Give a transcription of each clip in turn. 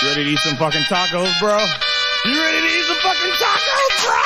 You ready to eat some fucking tacos, bro? You ready to eat some fucking tacos, bro?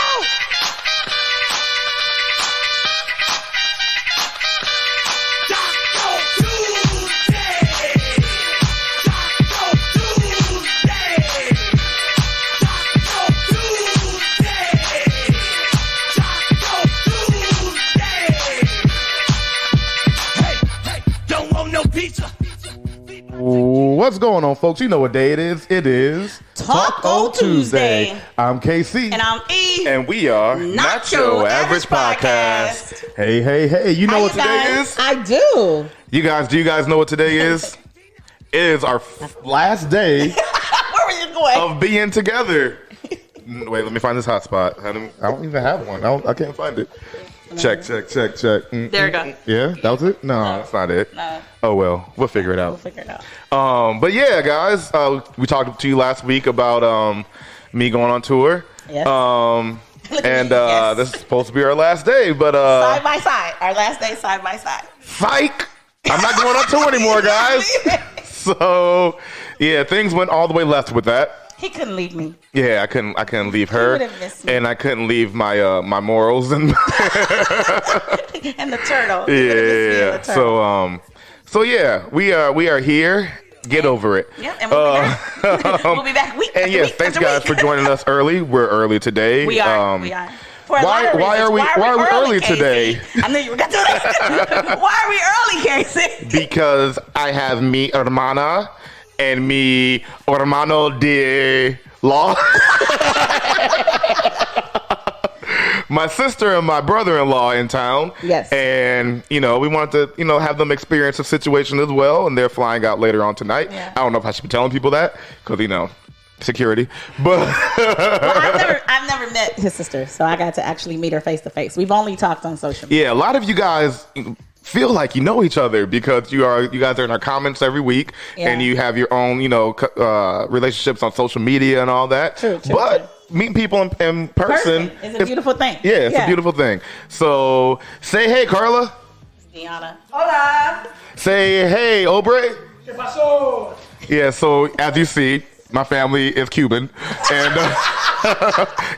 What's going on, folks? You know what day it is. It is Taco Tuesday. I'm KC. And I'm E. And we are Not Your Average Podcast. Hey. You know How what you today guys? is? I do. Do you guys know what today is? It is our last day Where were you going? of being together. Wait, let me find this hotspot. I don't even have one. I can't find it. Check. There we go. Yeah, that was it? No, that's not it. No. Oh, well, we'll figure it out. We'll figure it out. But yeah, guys, we talked to you last week about me going on tour. Yes. And Yes. this is supposed to be our last day, but Side by side. Our last day side by side. psych! I'm not going on tour anymore, guys. So yeah, things went all the way left with that. He couldn't leave me. Yeah, I couldn't leave her, would've missed me. and I couldn't leave my my morals and And the turtle. yeah. So yeah, we are here. Get over it. Yep, and we'll be back. We'll be back week And after yes, week thanks after guys week. for joining us early. We're early today. We are. For a lot of Why reasons. are we early Casey? today? I knew you were going to do that. Why are we early, Casey? Because I have mi hermana and mi hermano de law. My sister and my brother-in-law in town. Yes. And, we wanted to, have them experience the situation as well. And they're flying out later on tonight. Yeah. I don't know if I should be telling people that because, security. But Well, I've never met his sister, so I got to actually meet her face to face. We've only talked on social media. yeah, a lot of you guys feel like you know each other because you guys are in our comments every week, Yeah. and you have your own, relationships on social media and all that. True, but meeting people in person is a beautiful thing. Yeah, it's a beautiful thing. So say hey, Carla. Diana. Hola. Say hey, Aubrey. ¿Qué pasó? Yeah, so as you see, my family is Cuban, and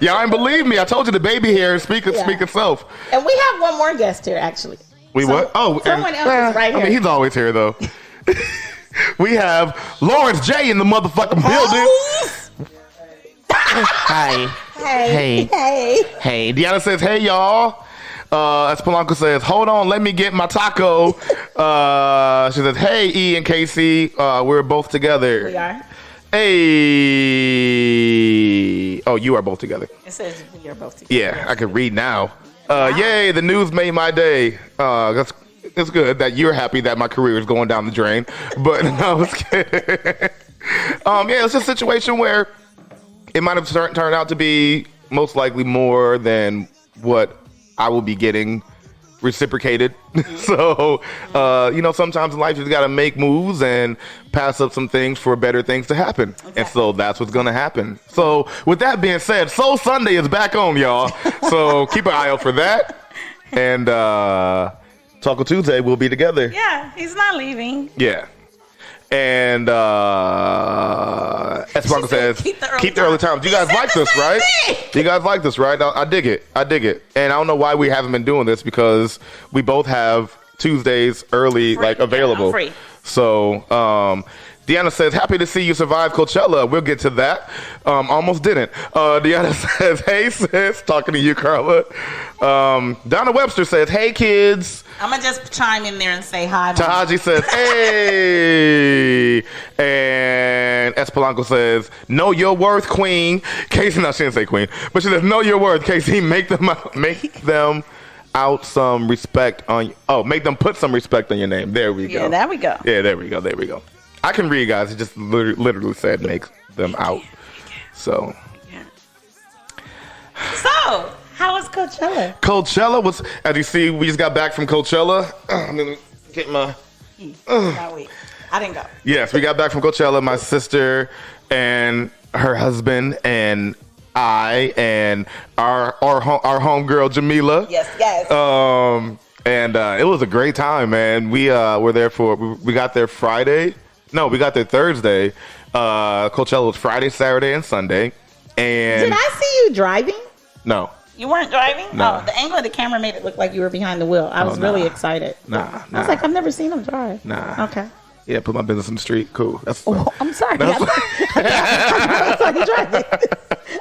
y'all ain't believe me. I told you the baby hair speak itself. And we have one more guest here, actually. What? Oh, someone else is right I here. mean, he's always here though. We have Lawrence J in the motherfucking building. Hi. Hey. Hey. Deanna says, hey, y'all. As Polanco says, hold on, let me get my taco. She says, hey, E and Casey, we're both together. We are. Hey. Oh, you are both together. It says we are both together. Yeah, I can read now. Yay, the news made my day. It's good that you're happy that my career is going down the drain. But no, I was kidding. Yeah, it's a situation where it might have turned out to be most likely more than what I will be getting reciprocated. So, sometimes in life you got to make moves and pass up some things for better things to happen. Exactly. And so that's what's going to happen. So with that being said, Soul Sunday is back on, y'all. So keep an eye out for that. And Taco Tuesday will be together. Yeah, he's not leaving. Yeah. And Esperanza says, keep the early times. You guys like this, right? You guys like this, right? I dig it. And I don't know why we haven't been doing this because we both have Tuesdays early, Free. available. Yeah, free. So, Deanna says, happy to see you survive Coachella. We'll get to that. Almost didn't. Deanna says, hey, sis. Talking to you, Carla. Donna Webster says, hey, kids. I'm going to just chime in there and say hi. Tahaji says, hey. And Espolanco says, know your worth, queen. Casey, no, she didn't say queen. But she says, know your worth, Casey. Make them out some respect on make them put some respect on your name. There we go. Yeah, there we go. Yeah, there we go. I can read, guys. It just literally said make them out. So. Yeah. So, how was Coachella? Coachella was, as you see, we just got back from Coachella. I'm going to get my... I didn't go. Yes, we got back from Coachella. My sister and her husband and I and our homegirl Jamila. Yes. And it was a great time, man. We got there Friday No, we got there Thursday. Coachella was Friday, Saturday, and Sunday. And Did I see you driving? No. You weren't driving? Nah. Oh, the angle of the camera made it look like you were behind the wheel. I was really excited. Nah. I was like, I've never seen him drive. Nah. Okay. Yeah, put my business in the street. Cool. That's Oh, I'm sorry. That's I saw you driving.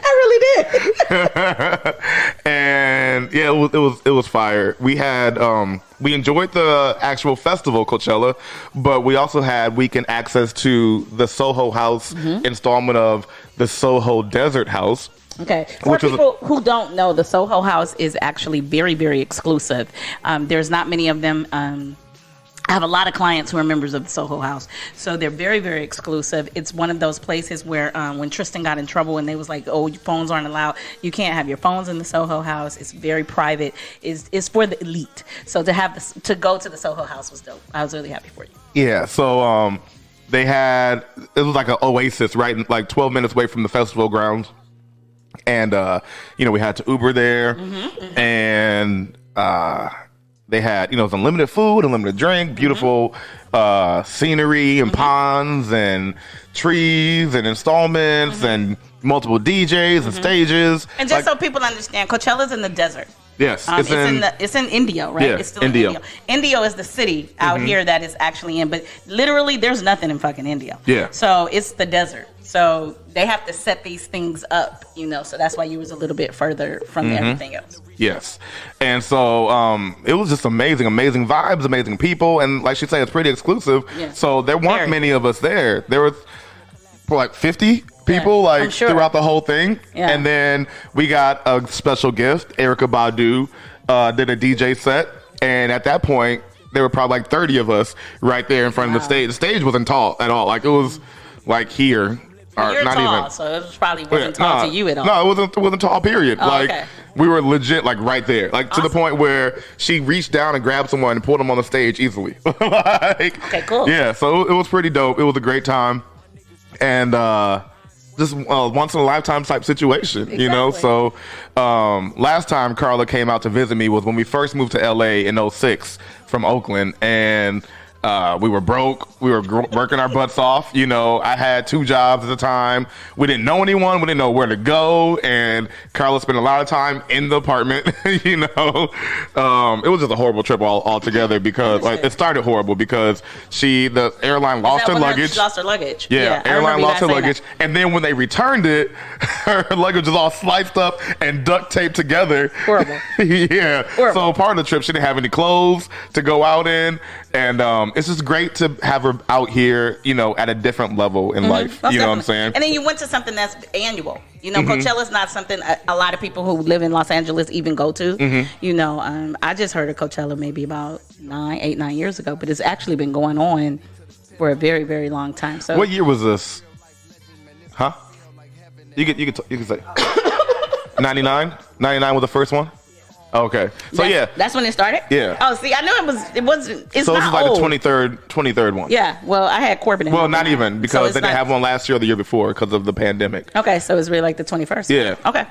I really did. And yeah, it was fire. We had we enjoyed the actual festival Coachella, but we also had weekend access to the Soho House installment of the Soho Desert House. Okay. For people who don't know, the Soho House is actually very, very exclusive. There's not many of them. I have a lot of clients who are members of the Soho House, so they're very, very exclusive. It's one of those places where when Tristan got in trouble and they was like, oh, your phones aren't allowed, you can't have your phones in the Soho House. It's very private. It's for the elite. So to go to the Soho House was dope. I was really happy for you. Yeah, so they had, it was like an oasis, right, like 12 minutes away from the festival grounds. And, we had to Uber there, and they had, it was unlimited food, unlimited drink, beautiful scenery and ponds and trees and installments and multiple DJs and stages. And just so people understand, Coachella's in the desert. Yes, it's in Indio, right? Yeah, it's still in Indio. Indio is the city out here that is actually in, but literally there's nothing in fucking Indio. Yeah. So it's the desert. So they have to set these things up, so that's why you was a little bit further from everything else. Yes. And so it was just amazing vibes, amazing people. And like she said, it's pretty exclusive. Yeah. So there weren't many of us there. There was like 50 people throughout the whole thing. Yeah. And then we got a special gift. Erykah Badu did a DJ set. And at that point, there were probably like 30 of us right there in front of the stage. The stage wasn't tall at all. Like it was like here. You're not tall, even. So it probably wasn't tall to you at all. No, it wasn't tall, period. Oh, okay. We were legit like right there. Like to the point where she reached down and grabbed someone and pulled them on the stage easily. Okay, cool. Yeah, so it was pretty dope. It was a great time. And just once in a lifetime type situation, So last time Carla came out to visit me was when we first moved to LA in 06 from Oakland, and we were broke. We were working our butts off. I had 2 jobs at the time. We didn't know anyone. We didn't know where to go. And Carla spent a lot of time in the apartment. It was just a horrible trip altogether because it started horrible because the airline lost her luggage. She lost her luggage. Yeah, airline lost her luggage. And then when they returned it, her luggage was all sliced up and duct taped together. Horrible. Yeah. Horrible. So part of the trip, she didn't have any clothes to go out in. And it's just great to have her out here, at a different level in life. You know what I'm saying? And then you went to something that's annual. Coachella's not something a lot of people who live in Los Angeles even go to. I just heard of Coachella maybe about 9 years ago, but it's actually been going on for a very, very long time. So what year was this? Huh? You could say 99? 99 was the first one? Okay. So that's when it started? Yeah. Oh, see, I knew it wasn't, it's so not this is like old. the 23rd one. Yeah. Well, I had Corbin in Well, not even, because so they didn't have one last year or the year before because of the pandemic. Okay, so it's really like the 21st. Yeah. Okay.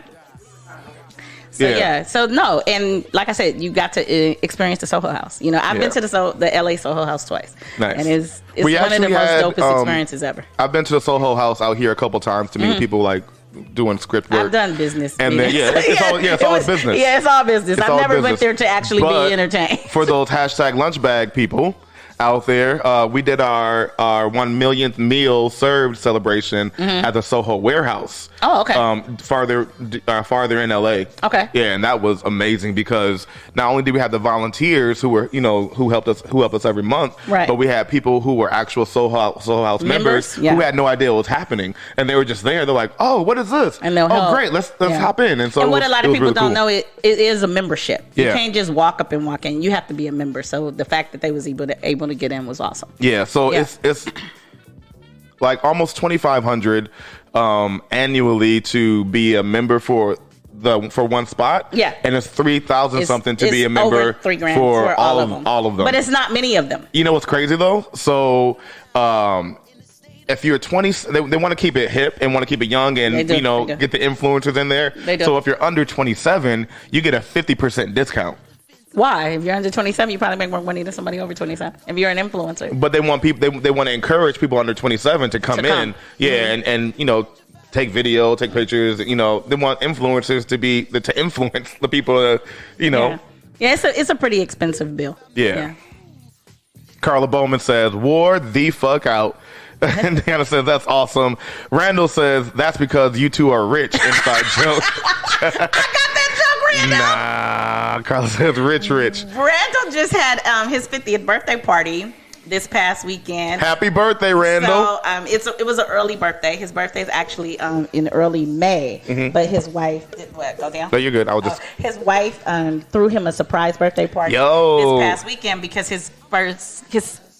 So so no, and like I said, you got to experience the Soho House. I've been to the LA Soho House twice. Nice. And it's one of the most dopest experiences ever. I've been to the Soho House out here a couple times to meet people like doing script work. I've done business. And then it's always business. Yeah, it's all business. I've never went there to actually be entertained. For those hashtag lunch bag people out there, we did our 1 millionth meal served celebration at the Soho warehouse. Oh, okay. Farther in LA. Okay. Yeah, and that was amazing because not only did we have the volunteers who were, who helped us every month, right, but we had people who were actual Soho House members who had no idea what was happening, and they were just there. They're like, "Oh, what is this? And they'll help. Great, let's hop in." And so, what a lot of people don't know, it is a membership. You Yeah. can't just walk up and walk in. You have to be a member. So the fact that they was able to get in was awesome. Yeah. So it's like almost $2,500 annually to be a member for one spot. Yeah. And it's $3,000 something to be a member over $3,000 for all of them. All of them. But it's not many of them. You know what's crazy though? So if you're 20, they want to keep it hip and want to keep it young and get the influencers in there. They do. So if you're under 27, you get a 50% discount. Why? If you're under 27, you probably make more money than somebody over 27. If you're an influencer. But they want people. They want to encourage people under 27 to come in. Yeah, and you know, take video, take pictures. You know, they want influencers to influence the people. You know. Yeah, it's a pretty expensive bill. Yeah. Carla Bowman says, "Wore the fuck out." And Deanna says, "That's awesome." Randall says, "That's because you two are rich." Inside joke. I got that joke, Randall. Nah, Carla says, "Rich." Randall just had his 50th birthday party this past weekend. Happy birthday, Randall. So it was an early birthday. His birthday is actually in early May, but his wife did what? Go down. No, you're good. I was just. His wife threw him a surprise birthday party Yo. this past weekend because his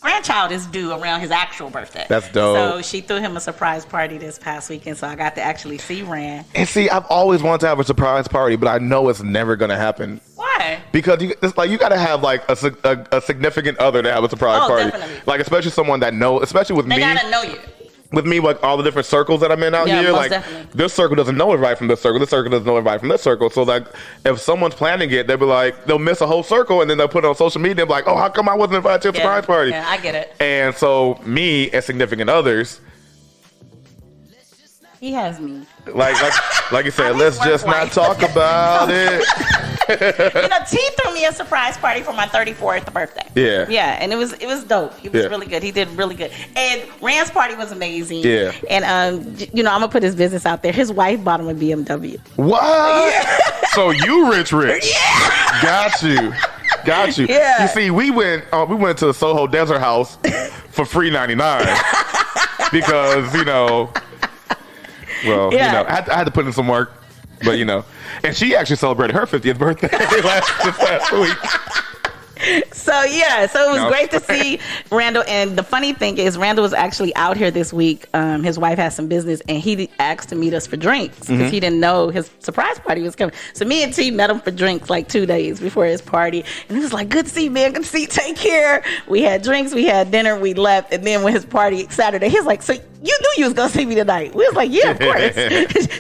grandchild is due around his actual birthday. That's dope. So she threw him a surprise party this past weekend, so I got to actually see Rand. And see, I've always wanted to have a surprise party, but I know it's never gonna happen. Why? Because it's like you gotta have like a significant other to have a surprise party. Definitely. Like especially someone that knows, especially with They me. gotta know you. With me, like all the different circles that I'm in out here, most like definitely. this circle doesn't know everybody from this circle doesn't know everybody from this circle. So like, if someone's planning it, they'll be like, they'll miss a whole circle, and then they'll put it on social media, and be like, "Oh, how come I wasn't invited to a surprise party?" Yeah, I get it. And so me and significant others, He has me. like you said, I let's mean, just not wife. talk about it. T threw me a surprise party for my 34th birthday. Yeah. Yeah, and it was dope. He was Yeah. really good. He did really good. And Rand's party was amazing. Yeah. And I'm gonna put his business out there. His wife bought him a BMW. What? Yeah. So you rich? Yeah. Got you. Yeah. You see, we went to the Soho Desert House for free 99 because well, Yeah. I had to put in some work, but and she actually celebrated her 50th birthday this last week. So it was great to see Randall. And the funny thing is, Randall was actually out here this week. His wife has some business, and he asked to meet us for drinks because he didn't know his surprise party was coming. So me and T met him for drinks like 2 days before his party, and he was like, "Good to see you, man. Good to see you. Take care." We had drinks, we had dinner, we left, and then when his party Saturday, he was like, "So you knew you was gonna see me tonight?" We was like, "Yeah, of course."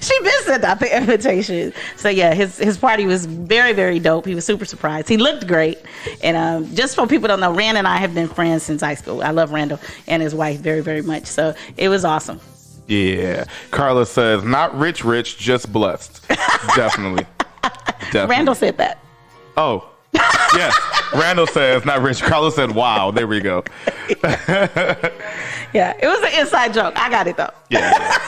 She been sent out the invitation. So yeah, his party was very, very dope. He was super surprised. He looked great. And just for people who don't know, Rand and I have been friends since high school. I love Randall and his wife very, very much. So it was awesome. Yeah. Carla says, "Not rich, just blessed." Definitely. Randall said that. Oh. Yes. Randall says, "Not rich." Carla said, "Wow." There we go. Yeah, it was an inside joke. I got it though. Yeah.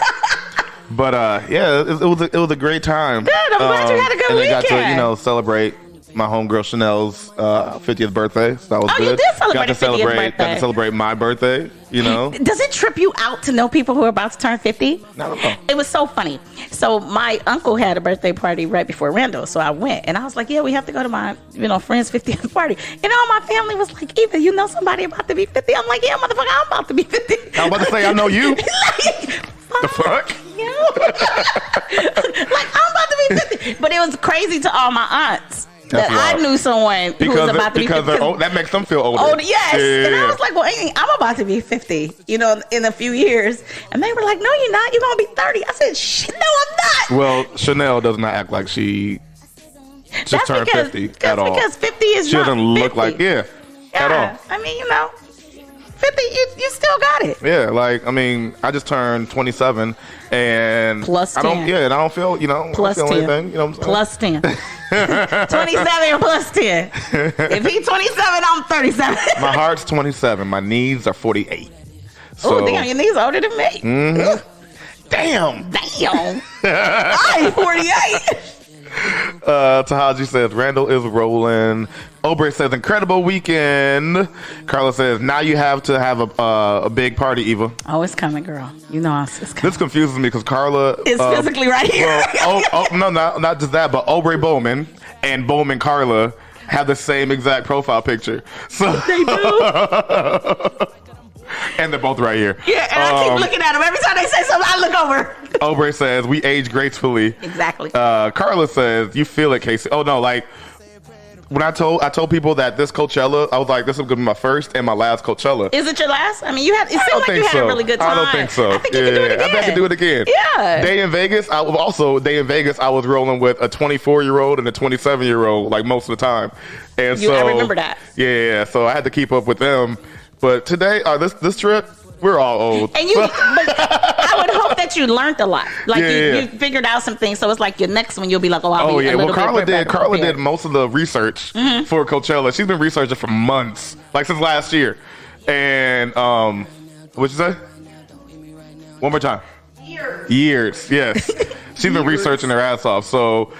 But it was a great time. Good. I'm glad you had a good and weekend. I got to celebrate my homegirl Chanel's 50th birthday. So that was good. You did celebrate got to a 50th birthday. Got to celebrate my birthday. Does it trip you out to know people who are about to turn 50? Not at all. It was so funny. So my uncle had a birthday party right before Randall, so I went, and I was like, "Yeah, we have to go to my friend's 50th party." And all my family was like, "Eva, you know somebody about to be 50?" I'm like, "Yeah, motherfucker, I'm about to be 50." I was about to say, I know you. Like, The fuck? you? Like, I'm about to be 50. But it was crazy to all my aunts. That's that I wild. knew someone who was about to be 50. Because they're old, that makes them feel older. Oh, yes. Yeah. And I was like, well, I'm about to be 50, in a few years. And they were like, "No, you're not. You're going to be 30. I said, "Shit, no, I'm not." Well, Chanel does not act like she just turned 50 at all. Because 50 is She not doesn't 50. look like, at all. I mean, 50, you still got it. Yeah, I just turned 27, and Plus I don't, 10. and I don't feel, Plus I don't feel 10. anything. You know what I'm saying? Plus 10. 27 plus 10. If he's 27, I'm 37. My heart's 27. My knees are 48. So, Oh, damn, your knees older than me. Damn. Damn. I ain't 48. Tahaji says, "Randall is rolling." Aubrey says, "Incredible weekend." Carla says, "Now you have to have a big party, Eva." Oh, it's coming, girl. It's coming. This confuses me because Carla It's physically right here. Well, no, not just that, but Aubrey Bowman and Bowman Carla have the same exact profile picture. So They do. and they're both right here. Yeah, and I keep looking at them. Every time they say something, I look over. Aubrey says, "We age gracefully." Exactly. Carla says, "You feel it, Casey." Oh no, when I told people that this Coachella, I was like, this is gonna be my first and my last Coachella. Is it your last? I mean, it seemed like you had a really good time. I don't think so. I think you can do it again. I think I can do it again. Yeah. Day in Vegas, I was rolling with a 24-year-old and a 27-year-old like most of the time. And I remember that. Yeah, so I had to keep up with them. But today, this trip, we're all old. And but I would hope that you learned a lot. Like you figured out some things. So it's like your next one, you'll be like, I'll be a little bit Carla did most of the research for Coachella. She's been researching for months, like since last year. And what'd you say? One more time. Years, yes. She's been researching her ass off. So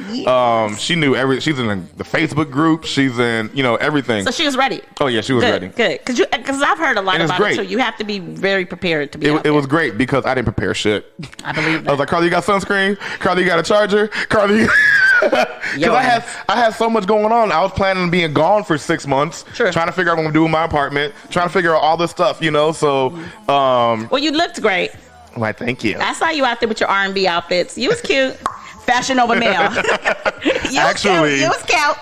she knew she's in the Facebook group. She's in, everything. So she was ready. Oh, yeah, she was ready. Good. Because I've heard a lot about it, too. You have to be very prepared to be out there. It was great because I didn't prepare shit. I believe that. I was like, Carla, you got sunscreen? Carla, you got a charger? Carla, because I had so much going on. I was planning on being gone for 6 months, trying to figure out what I'm going to do in my apartment, trying to figure out all this stuff, So, well, you looked great. Why, thank you. I saw you out there with your R&B outfits. You was cute. Fashion over male. You was cute.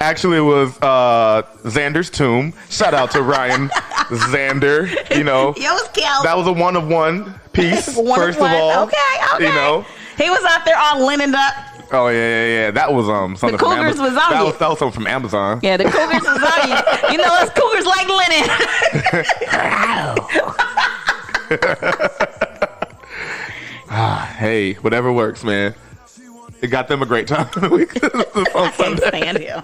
Actually, it was Xander's tomb. Shout out to Ryan Xander. You was cute. That was a one-of-one piece, first of all. Okay. He was out there all linened up. Oh, yeah. That was something the Cougars from Amazon. was on you. That was something from Amazon. Yeah, the Cougars was on you. You know us Cougars like linen. Hey, whatever works, man. It got them a great time. I can't stand you.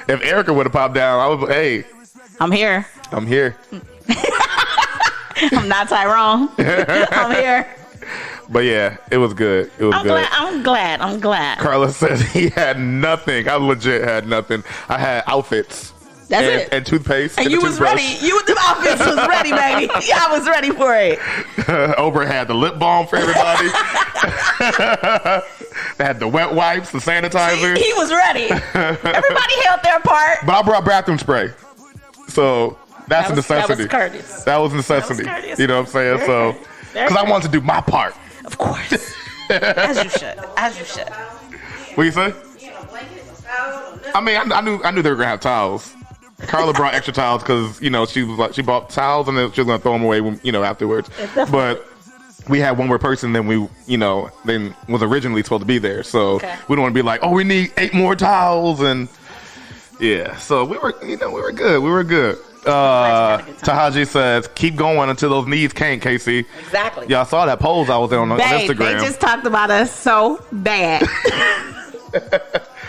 If Erica would have popped down, I would. Hey, I'm here. I'm here. I'm not Tyrone. I'm here. But yeah, it was good. It was good. I'm glad. Carla said he had nothing. I legit had nothing. I had outfits. That's it. And toothpaste. And you was ready. The outfits was ready, baby. Yeah, I was ready for it. Oprah had the lip balm for everybody. They had the wet wipes, the sanitizer. He was ready. Everybody held their part. But I brought bathroom spray. So that's a necessity. That was necessity. You know what I'm saying? So, because I wanted to do my part. Of course. As you should. What you say? I mean, I knew they were gonna have towels. Carla brought extra towels because she bought towels and then she was gonna throw them away afterwards. But we had one more person than then was originally supposed to be there, so we don't want to be like, we need 8 more towels and so we were good. Tahaji says, keep going until those knees can't, Casey. Exactly. Y'all saw that pose I was in on Instagram. They just talked about us so bad.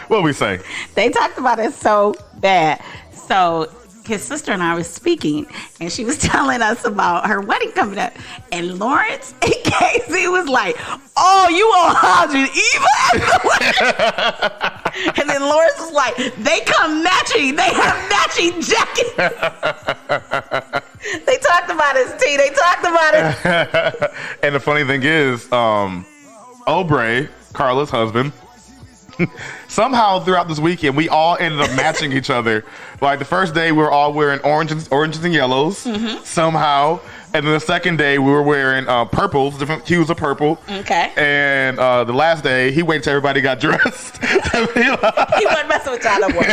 What we say? They talked about us so bad. So his sister and I was speaking, and she was telling us about her wedding coming up. And Lawrence and Casey was like, you on Hodge Eva? And then Lawrence was like, they come matching. They have matching jackets. They talked about us, T. They talked about it. And the funny thing is, Aubrey, Carla's husband, somehow throughout this weekend, we all ended up matching each other. Like the first day, we were all wearing oranges and yellows somehow. And then the second day, we were wearing purples, different hues of purple. Okay. And the last day, he waited till everybody got dressed. He wasn't messing with y'all no more.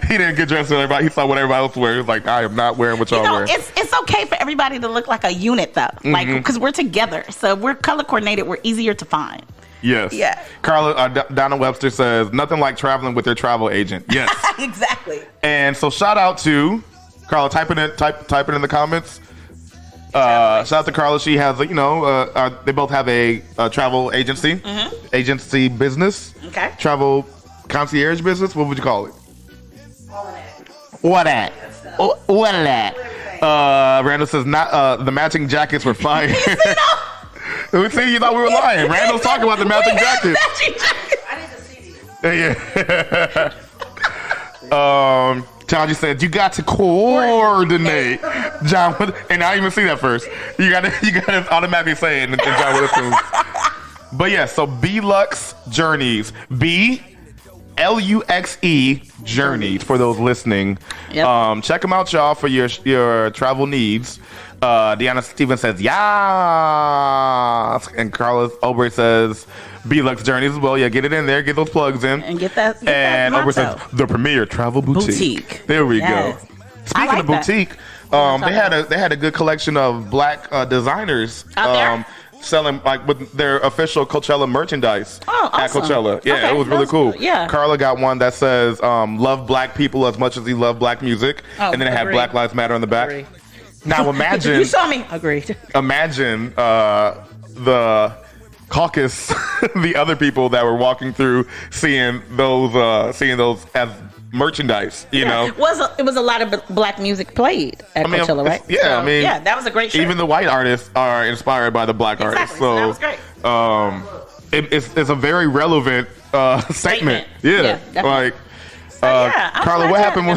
He didn't get dressed with everybody. He saw what everybody else wearing. He was like, I am not wearing what y'all wearing. It's okay for everybody to look like a unit, though. Like, because we're together. So if we're color coordinated, we're easier to find. Yes. Yeah. Carla, Donna Webster says, nothing like traveling with your travel agent. Yes. Exactly. And so shout out to Carla, type it in the comments. Shout out to Carla. She has, they both have a travel agency, agency business. Okay. Travel concierge business. What would you call it? What at? Randall says, not the matching jackets were fire. We see, you thought we were lying. Randall's talking about the matching jackets. I need to see these. Yeah. John just said, you got to coordinate. John, and I didn't even see that first. You got to automatically say it, and John would assume. But yeah, so B-Lux Journeys. B, LUXE Journey for those listening. Yep. Check them out, y'all, for your travel needs. Deanna Stevens says, yeah. And Carlos Obrey says, B-Lux Journeys as well. Yeah, get it in there. Get those plugs in. And get that. And Obrey says, the premier travel boutique. There we go. Speaking of boutique, they had a good collection of black designers selling like with their official Coachella merchandise at Coachella. Yeah, okay, it was really cool. Yeah. Carla got one that says love black people as much as he loved black music. And then it had Black Lives Matter on the back. Now imagine you saw me. Agreed. Imagine the caucus, the other people that were walking through seeing those as merchandise, you know. It was a lot of black music played at Coachella, right? Yeah, so, yeah, that was a great show. Even the white artists are inspired by the black artists. So that was great. It's a very relevant statement. Yeah, like Carla, what happened?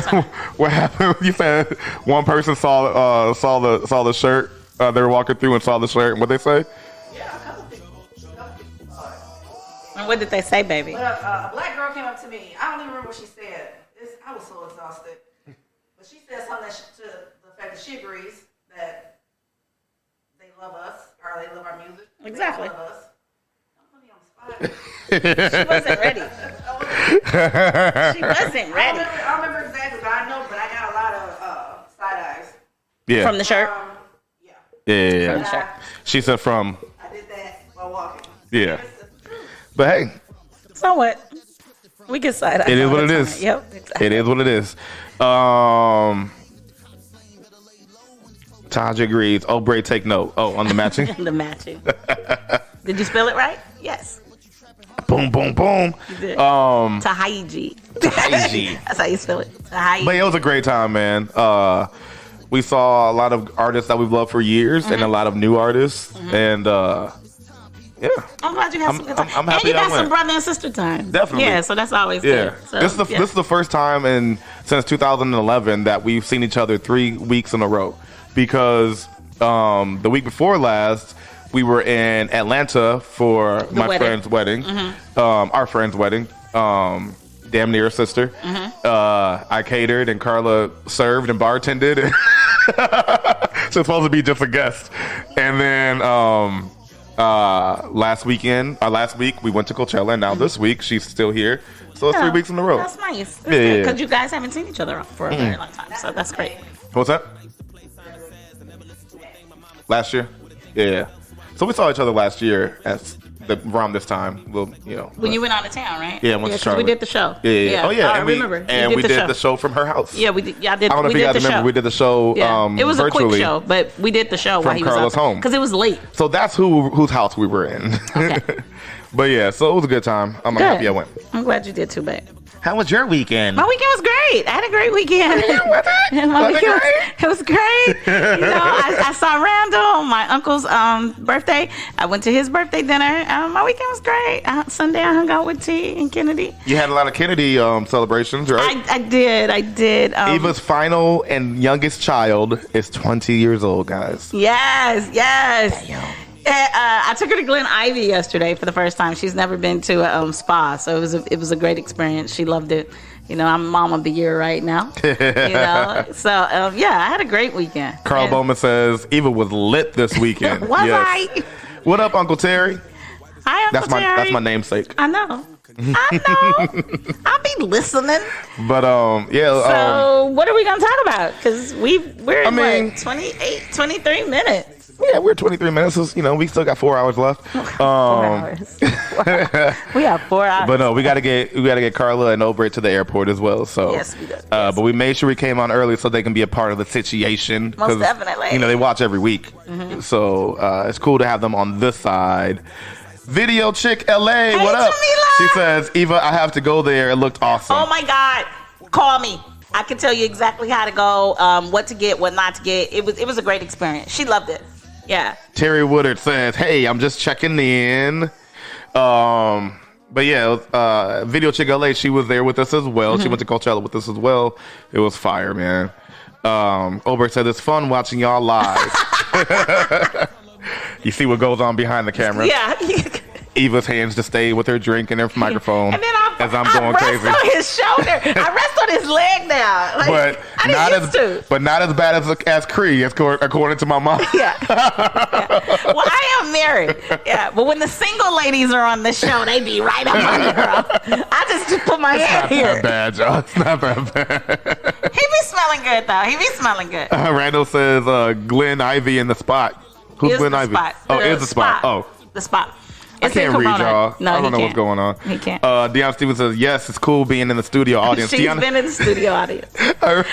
What happened? You said one person saw the shirt. They were walking through and saw the shirt, and what they say? Yeah, a couple people saw it. And what did they say, baby? But a black girl came up to me. I don't even remember what she said. I was so exhausted. But she said something to the fact that she agrees that they love us, or they love our music. Exactly. They love us. Don't put me on the spot. She wasn't ready. She wasn't ready. I don't remember exactly, but I know. But I got a lot of side eyes. Yeah. From the shirt? Yeah. From the shirt. She said from. I did that while walking. Yeah. But hey. So what? We get side eye. It is what it is. Yep. Exactly. It is what it is. Taj agrees. Obrey, take note. Oh, on the matching? The matching. Did you spell it right? Yes. Boom, boom, boom. You did. Tahiji. That's how you spell it. Tahiji. But it was a great time, man. We saw a lot of artists that we've loved for years and a lot of new artists. And yeah. I'm glad you had some good time. I'm happy and you got I went. some brother and sister time. Definitely. Yeah, so that's always good. So, this is the first time since 2011 that we've seen each other 3 weeks in a row. Because the week before last, we were in Atlanta for my friend's wedding. Our friend's wedding. Damn near a sister. I catered and Carla served and bartended. She's supposed to be just a guest. And then last week we went to Coachella, and now this week she's still here. So it's 3 weeks in a row. That's nice. Yeah. Because you guys haven't seen each other for a very long time. So that's great. What's that? Last year? Yeah. So we saw each other last year around this time. Well, you know. When you went out of town, right? Yeah, I went to Charlotte. We did the show. Yeah. Oh, yeah. I remember. And we did the show from her house. Yeah, we did. Yeah, I did. I don't know if you guys remember. We did the show it was virtually. a quick show, but we did the show while he was Carla's home. Because it was late. So that's whose house we were in. Okay. But yeah, so it was a good time. I'm happy I went. I'm glad you did too, babe. How was your weekend? My weekend was great. I had a great weekend. It was great. You know, I saw Randall on my uncle's birthday. I went to his birthday dinner. My weekend was great. Sunday I hung out with T and Kennedy. You had a lot of Kennedy celebrations, right? I did. Eva's final and youngest child is 20 years old, guys. Yes. Damn. I took her to Glen Ivy yesterday for the first time. She's never been to a spa, so it was a great experience. She loved it. You know, I'm mom of the year right now. You know, so yeah, I had a great weekend. Carl Bowman says Eva was lit this weekend. Was I? What up, Uncle Terry? Hi, Uncle Terry. That's my namesake. I know. I'll be listening. But yeah. So what are we gonna talk about? Because we're in 23 minutes. Yeah, we're 23 minutes. So, you know, we still got 4 hours left. 4 hours. We have 4 hours. But no, we gotta get Carla and Obrey to the airport as well. So yes, we do. But we made sure we came on early so they can be a part of the situation. Most definitely. You know, they watch every week, so it's cool to have them on this side. Video Chick LA, what up? Jamila. She says, Eva, I have to go there. It looked awesome. Oh my God, call me. I can tell you exactly how to go, what to get, what not to get. It was a great experience. She loved it. Yeah. Terry Woodard says, hey, I'm just checking in. But yeah, Video Chick LA, she was there with us as well. She went to Coachella with us as well. It was fire, man. Obrey said, it's fun watching y'all live. You see what goes on behind the camera. Yeah. Eva's hands just stay with her drink and her microphone And then as I'm I going rest crazy. on his shoulder. I rest on his leg now. Like, But I didn't not used to. but not as bad as Cree, according to my mom. Yeah. Well, I am married. Yeah. But when the single ladies are on the show, they be right up on the girl. I just put my hand Not here. that bad, y'all. It's not that bad. He be smelling good though. He be smelling good. Randall says Glenn Ivy in the spot. Who's Is Glenn the Ivy? spot. Oh, is the spot. Oh. The spot. I It's in can't read, Corona. y'all. No, I don't know what's going on. He can't. Deanna Stevens says, yes, it's cool being in the studio audience. She's been in the studio audience. You know,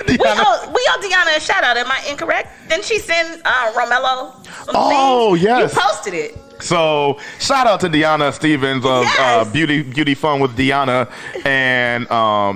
we Deanna- owe Deanna a shout out. Am I incorrect? Didn't she send Romello some Oh, things? yes. You posted it. So, shout out to Deanna Stevens of Yes. Beauty Fun with Deanna and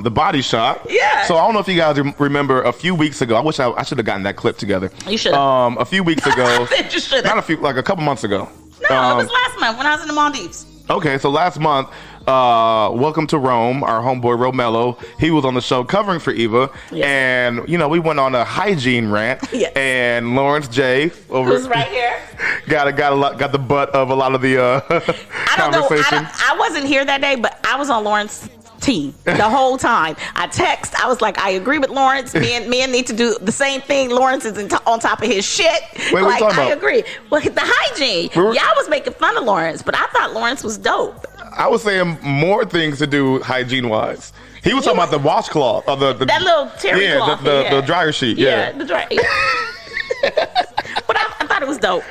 the Body Shop. Yeah. So, I don't know if you guys remember a few weeks ago. I wish I should have gotten that clip together. You should have. A few weeks ago. You should Not a have. few, like a couple months ago. No, it was last month when I was in the Maldives. Okay, so last month, Welcome to Rome, our homeboy Romello, he was on the show covering for Eva, Yes. and we went on a hygiene rant, Yes. and Lawrence J Who's right here? got the butt of a lot of the I don't know. conversation. I wasn't here that day, but I was on Lawrence's team the whole time. I was like, I agree with Lawrence. Men need to do the same thing. Lawrence is on top of his shit. Wait, what like, you talking I about? agree. Well, the hygiene. Y'all was making fun of Lawrence, but I thought Lawrence was dope. I was saying more things to do hygiene wise. He was talking about the washcloth, or the That little terry cloth. the dryer sheet. Yeah, the dryer. Yeah. But I thought it was dope.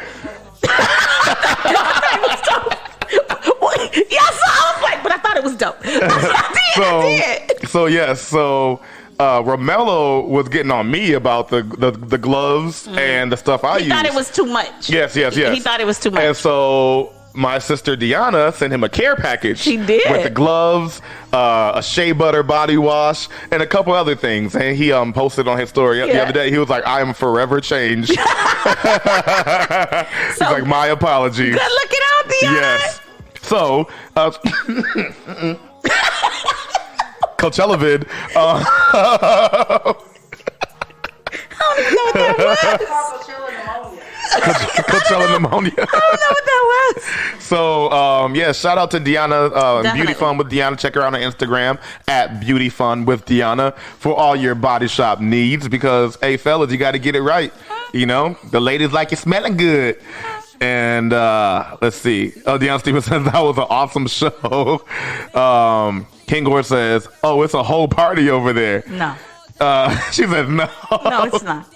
I thought it was dope. Yeah, so I was like, but I thought it was dope. That's what I did. So Romello was getting on me about the gloves and the stuff I He use. thought it was too much. Yes. He thought it was too much. And so my sister Deanna sent him a care package. She did. With the gloves, a shea butter body wash, and a couple other things. And he posted on his story the other day. He was like, I am forever changed. He's like, my apologies. Good looking out, Deanna. Yes. So, Coachella vid. I don't even know what that was. Coachella pneumonia. I don't know what that was. So, shout out to Deanna, Definitely. Beauty Fun with Deanna. Check her out on Instagram at Beauty Fun with Deanna for all your body shop needs. Because, hey, fellas, you got to get it right. The ladies like you smelling good. And let's see. Deanna Stevens says that was an awesome show. King Gore says, "Oh, it's a whole party over there." No. She says, "No, No, it's not.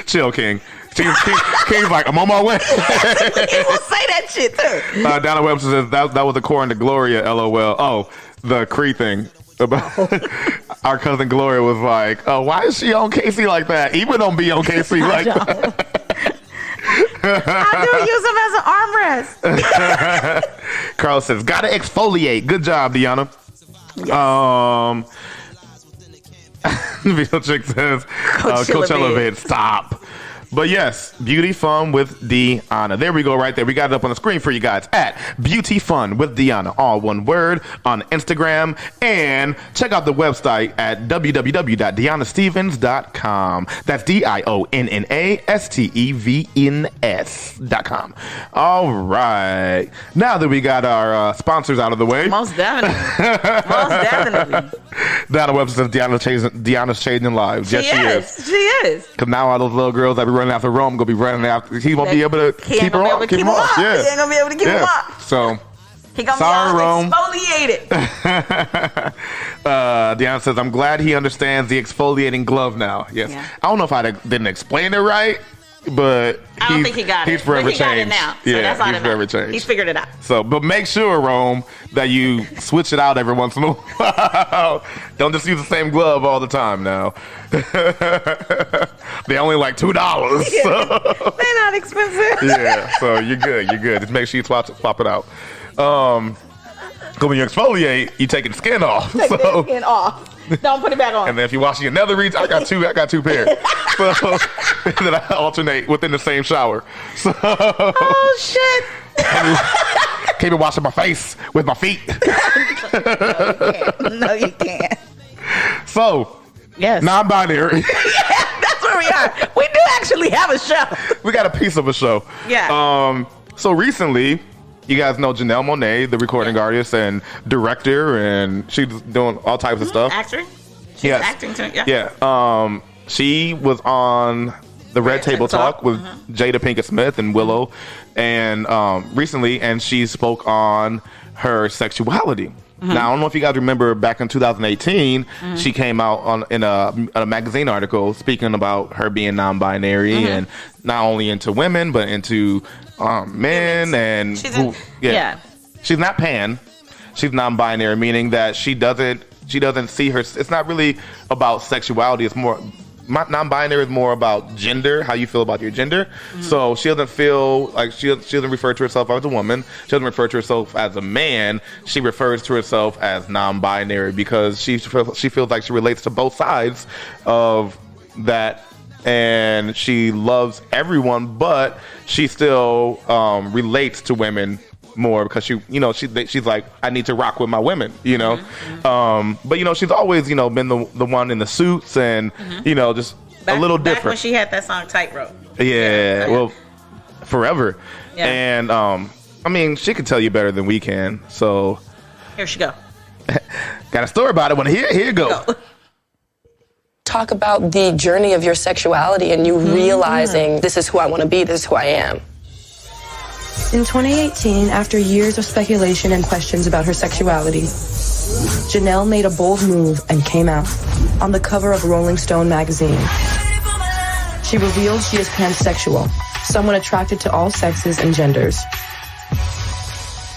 Chill, King." King's like, "I'm on my way." He will say that shit too. Donna Webster says that was according to Gloria. LOL. Oh, the Cree thing. About our cousin Gloria was like, "Oh, why is she on Casey like that? Eva don't be on Casey like that." I do use him as an armrest. Carl says, "Gotta exfoliate." Good job, Deanna. Vito Chick says, Coachella vid. Stop. But yes, Beauty Fun with Deanna. There we go, right there. We got it up on the screen for you guys at Beauty Fun with Deanna, all one word, on Instagram. And check out the website at www.deannastevens.com. That's DIONNASTEVENS.com. All right. Now that we got our sponsors out of the way. Most definitely. Donna Webster says Deanna's changing lives. Yes, She is. Because now all those little girls that be running after Rome gonna be running after. He won't be able to keep her off. Keep him off. Yeah. He ain't gonna be able to keep him off. So He gonna sorry, be all Rome. exfoliated. Deanna says, "I'm glad he understands the exfoliating glove now." Yes. Yeah. I don't know if I didn't explain it right, but I don't think he got it. He's forever But he got it changed. now. So Yeah, that's all he's that forever matters. changed. He's figured it out. So, but make sure, Rome, that you switch it out every once in a while. Don't just use the same glove all the time now. They only like $2. So. They're not expensive. Yeah, so you're good. Just make sure you swap it out. Because when you exfoliate, you take the skin off. Take that skin off. Don't put it back on. And then if you're washing another region, I got two pairs. So then I alternate within the same shower. So Oh shit. can't be washing my face with my feet. No, you can't. So Yes. non-binary. That's where we are. We do actually have a show. We got a piece of a show. Yeah. So recently, you guys know Janelle Monae, the recording artist and director, and she's doing all types of stuff. Actor. She's acting too. Yeah. She was on the Red Table Talk with Jada Pinkett Smith and Willow, and recently, and she spoke on her sexuality. Now, I don't know if you guys remember back in 2018, she came out in a magazine article speaking about her being non-binary and not only into women, but into men. And she's not pan. She's non-binary, meaning that she doesn't see her. It's not really about sexuality. It's more. Non-binary is more about gender, how you feel about your gender. So she doesn't feel like she doesn't refer to herself as a woman. She doesn't refer to herself as a man. She refers to herself as non-binary because she feels like she relates to both sides of that, and she loves everyone, but she still relates to women more because she's like, I need to rock with my women, but she's always been the one in the suits and just a little different. Back when she had that song Tightrope. Well, forever. And I mean, she can tell you better than we can, so here she go. Got a story about it. When here you go. Talk about the journey of your sexuality and you realizing this is who I want to be, this is who I am. In 2018, after years of speculation and questions about her sexuality, Janelle made a bold move and came out on the cover of Rolling Stone magazine. She revealed she is pansexual, someone attracted to all sexes and genders.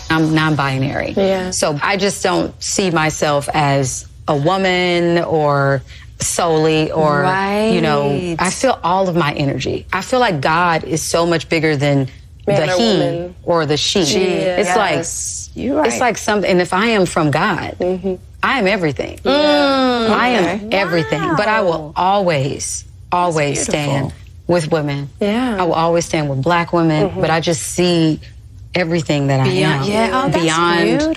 I'm non-binary. So I just don't see myself as a woman or solely or, I feel all of my energy. I feel like God is so much bigger than the he woman. Or the she. It's like something, and if I am from God, I am everything. I am everything, but I will always stand with women. I will always stand with black women, but I just see everything that I am beyond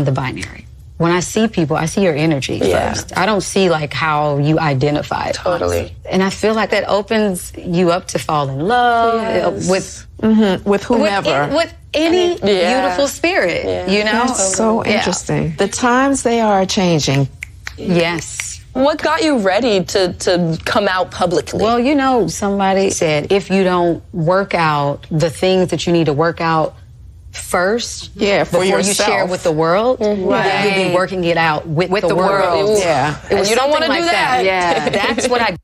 the binary. When I see people, I see your energy first. I don't see like how you identify. Totally. And I feel like that opens you up to fall in love with whomever. With any beautiful spirit, That's so interesting. The times they are changing. Yes. What got you ready to come out publicly? Well, somebody said if you don't work out the things that you need to work out first, before yourself. you share with the world, then you'll be working it out with the world. And you don't want to do that. Yeah, that's what I.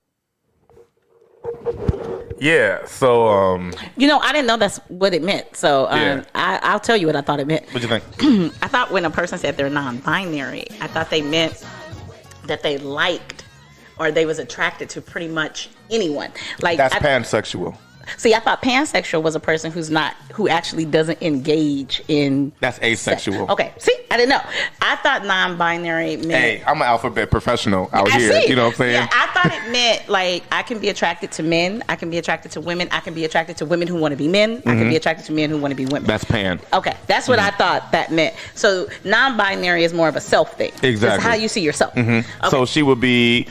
Yeah. So. I didn't know that's what it meant. So I'll tell you what I thought it meant. What do you think? I thought when a person said they're non-binary, I thought they meant that they liked or they was attracted to pretty much anyone. Like that's pansexual. See, I thought pansexual was a person who actually doesn't engage in. That's asexual. Sex. Okay, see, I didn't know. I thought non-binary meant. Hey, I'm an alphabet professional out here. See. You know what I'm saying? Yeah, I thought it meant like I can be attracted to men, I can be attracted to women, I can be attracted to women who want to be men, I can be attracted to men who want to be women. That's pan. Okay, that's what I thought that meant. So non-binary is more of a self thing. Exactly. It's how you see yourself. Okay. So she would be.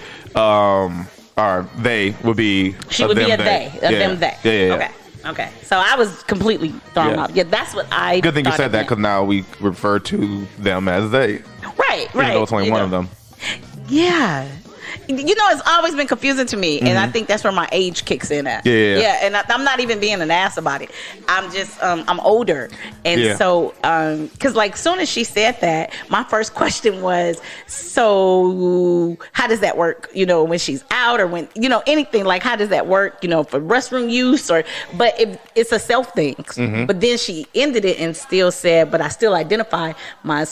Or they would be. She would be a they. Them they. Yeah. Okay. So I was completely thrown off. Yeah, that's what I. Good thing you said that because now we refer to them as they. Right. Even though it's only one of them. Yeah. It's always been confusing to me, and I think that's where my age kicks in at. Yeah, and I'm not even being an ass about it. I'm just, I'm older, and so, because like soon as she said that, my first question was, so how does that work? When she's out or when anything like how does that work? For restroom use but it's a self thing. But then she ended it and still said, but I still identify I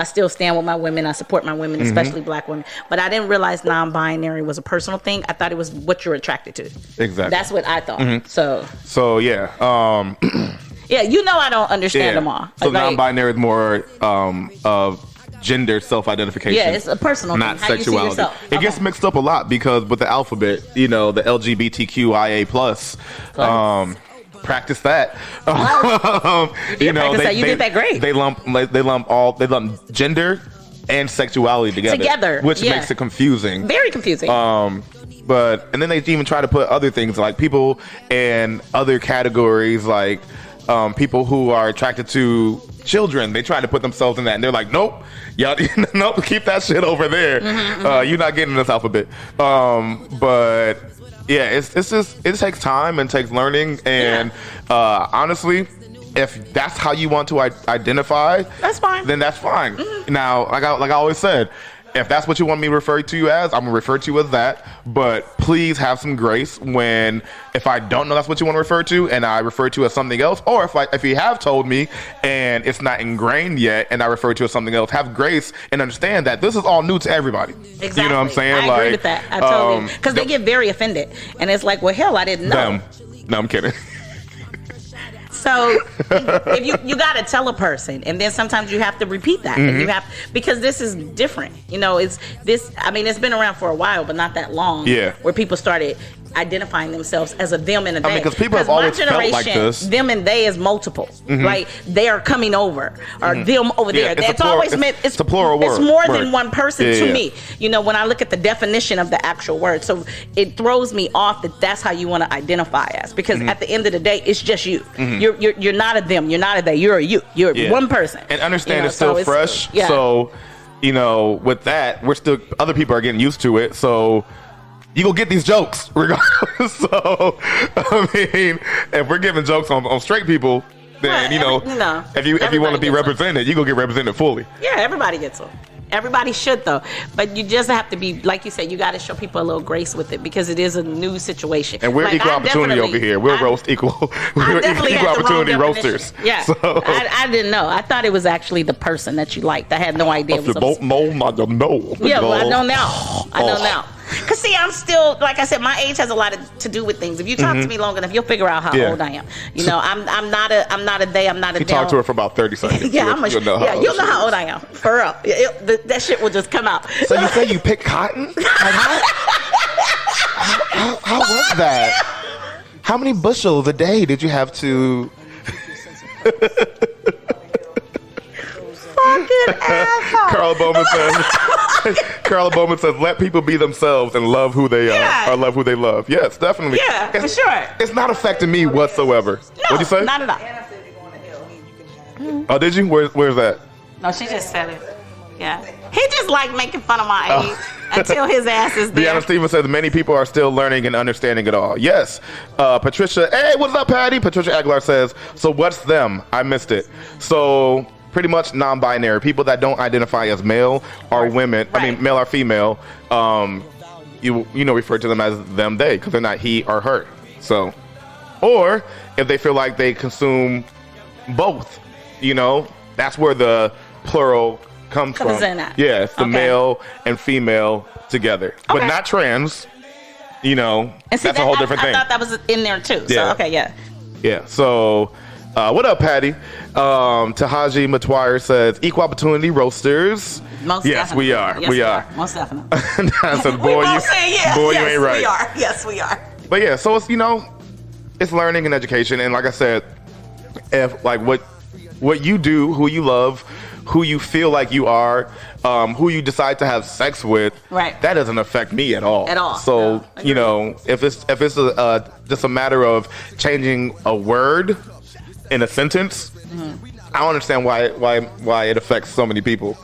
still stand with my women. I support my women, especially black women. But I didn't realize non-binary was a personal thing. I thought it was what you're attracted to. Exactly. That's what I thought. So yeah. I don't understand them all. So non-binary is more of gender self-identification. Yeah, it's a personal not thing. Sexuality. How you see yourself. It gets mixed up a lot because with the alphabet, the LGBTQIA plus. Practice that. You did that great. They lump gender and sexuality together, which makes it confusing. Very confusing. And then they even try to put other things like people in other categories like people who are attracted to children, they try to put themselves in that, and they're like, nope, y'all, nope, keep that shit over there. You're not getting this alphabet. But yeah, it's just, it takes time and takes learning, and honestly, if that's how you want to identify, that's fine. Then that's fine. Now, like I always said, if that's what you want me to refer to you as, I'm gonna refer to you as that. But please have some grace if I don't know that's what you want to refer to, and I refer to you as something else, or if you have told me and it's not ingrained yet, and I refer to you as something else, have grace and understand that this is all new to everybody. Exactly. You know what I'm saying? I agree with that. I totally, because they get very offended, and it's like, well, hell, I didn't know. No, I'm kidding. So if you got to tell a person, and then sometimes you have to repeat that. And you have, because this is different. You know, it's been around for a while, but not that long. Yeah. Where people started identifying themselves as a them and a they. I mean, because people have always felt like this. Them and they is multiple. Like, they are coming over, or them over there. That's always meant, it's a plural word. It's more than one person to me. Yeah. You know, when I look at the definition of the actual word. So it throws me off that's how you want to identify as. Because at the end of the day, it's just you. You're not a them. You're not a they. You're a you. You're one person. And understand, it's still fresh. Yeah. So, you know, with that, other people are getting used to it. So you go get these jokes regardless. So, I mean, if we're giving jokes on straight people, then, if you want to be represented, you go get represented fully. Yeah, everybody gets them. Everybody should, though. But you just have to be, like you said, you got to show people a little grace with it, because it is a new situation. And we're equal opportunity over here. We'll roast equal. We're equal opportunity roasters. Yeah. So. I didn't know. I thought it was actually the person that you liked. I had no idea. Yeah, well, I know now. I know now. Because, see, I'm still, like I said, my age has a lot to do with things. If you talk to me long enough, you'll figure out how old I am. You know, I'm not a they, I'm not a you talk to her for about 30 seconds. You'll know how old I am. For real. That shit will just come out. So you say you pick cotton? Like, how was that? How many bushels a day did you have to... Fucking asshole. Carla Bowman says, let people be themselves and love who they are, or love who they love. Yes, definitely. Yeah, for sure. It's not affecting me whatsoever. No, what'd you say? Not at all. Oh, did you? Where's that? No, she just said it. Yeah. He just like making fun of my age until his ass is there. Deanna Stevens says, many people are still learning and understanding it all. Yes. Patricia, hey, what's up, Patty? Patricia Aguilar says, so what's them? I missed it. So... pretty much non-binary people that don't identify as male or women. Right. I mean, male or female. You refer to them as them, they, because they're not he or her. So, or if they feel like they consume both, that's where the plural comes from. In that. Yeah, it's the male and female together, but not trans. That's a whole different thing. I thought that was in there too. Yeah. So okay, yeah. Yeah. So. What up, Patty? Tahaji Matwire says, equal opportunity roasters. Most yes, definitely. we are. Yes, we are. Most definitely. I said, boy, you ain't right. We are. Yes, we are. But yeah, so it's, it's learning and education. And like I said, if like what you do, who you love, who you feel like you are, who you decide to have sex with, right, that doesn't affect me at all. At all. So, if it's just a matter of changing a word in a sentence, I don't understand why it affects so many people.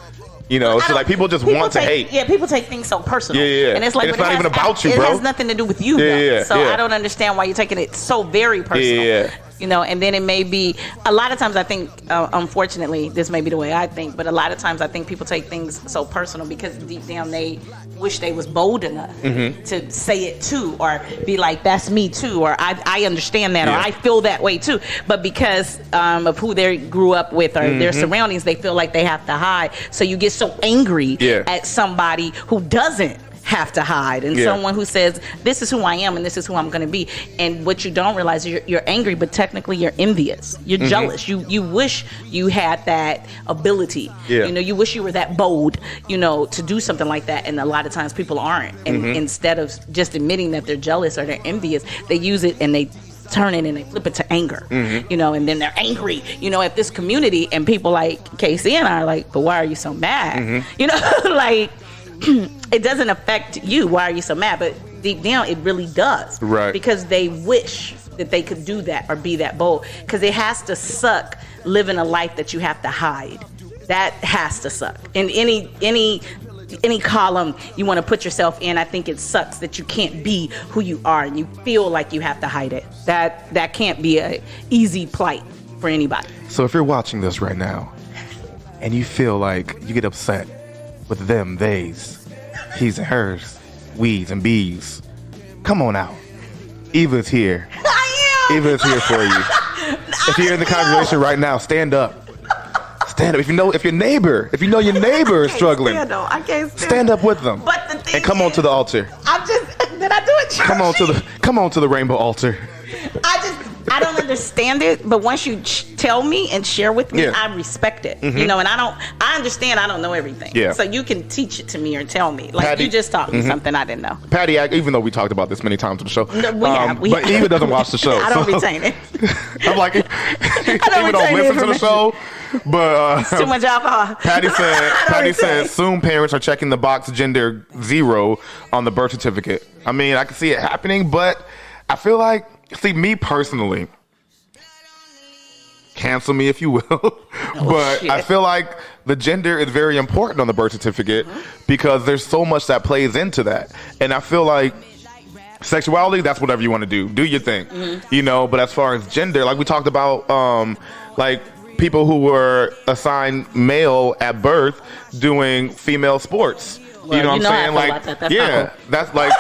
It's like people just want to hate. Yeah, people take things so personal. Yeah. And it's like, it's not even about you, bro. It has nothing to do with you, bro. So I don't understand why you're taking it so very personal. Yeah. And then it may be, a lot of times I think, unfortunately, this may be the way I think, but a lot of times I think people take things so personal because deep down they wish they was bold enough to say it too, or be like, that's me too, or I understand that, or I feel that way too. But because of who they grew up with or their surroundings, they feel like they have to hide. So you get so angry at somebody who doesn't have to hide, and someone who says, this is who I am and this is who I'm going to be. And what you don't realize is you're angry, but technically you're envious. You're jealous. You wish you had that ability. You wish you were that bold, to do something like that. And a lot of times people aren't. And instead of just admitting that they're jealous or they're envious, they use it and they turn it and they flip it to anger, and then they're angry, at this community, and people like Casey and I are like, but why are you so mad? Like, it doesn't affect you. Why are you so mad? But deep down, it really does. Right. Because they wish that they could do that or be that bold. Because it has to suck living a life that you have to hide. That has to suck. In any column you want to put yourself in, I think it sucks that you can't be who you are and you feel like you have to hide it. That can't be a easy plight for anybody. So if you're watching this right now and you feel like you get upset with them, theys, he's and hers, we's and bees, come on out. Eva's here. I am. Eva's here for you. If you're in the congregation right now, stand up. Stand up. If you know your neighbor is struggling, I can't stand up with them. But the thing and come on to the altar. Did I do it? Come on to the rainbow altar. I don't understand it, but once you tell me and share with me, I respect it. Mm-hmm. You know, and I understand I don't know everything. Yeah. So you can teach it to me or tell me. Like Patty, you just taught me something I didn't know. Patty, even though we talked about this many times on the show, we but Eva doesn't watch the show. I don't retain it. I'm like, Eva don't listen to the show. But it's too much alcohol. Patty said soon parents are checking the box gender 0 on the birth certificate. I mean, I can see it happening, but I feel like, see, me personally, cancel me if you will, but shit. I feel like the gender is very important on the birth certificate because there's so much that plays into that. And I feel like sexuality, that's whatever you want to do your thing, you know, but as far as gender, like we talked about, like people who were assigned male at birth doing female sports. Well, you know what I'm saying? Like, that's like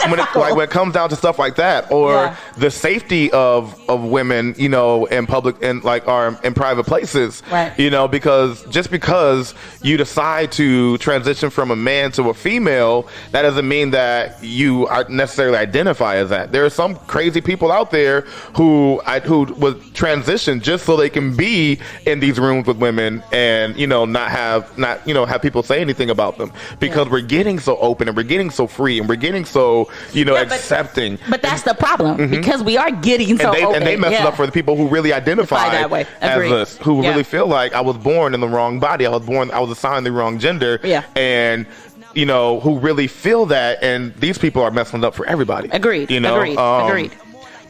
when it comes down to stuff like that, or the safety of women, you know, in public and like are in private places, right. You know, because just because you decide to transition from a man to a female, that doesn't mean that you are necessarily identify as that. There are some crazy people out there who would transition just so they can be in these rooms with women and, you know, not have people say anything about them because we're getting so open and we're getting so free and we're getting so, you know, accepting. But that's the problem because we are getting so open. And they mess it up for the people who really identify that way. as us, who really feel like I was born in the wrong body. I was assigned the wrong gender. Yeah. And, you know, who really feel that. And these people are messing it up for everybody. Agreed. You know? Agreed.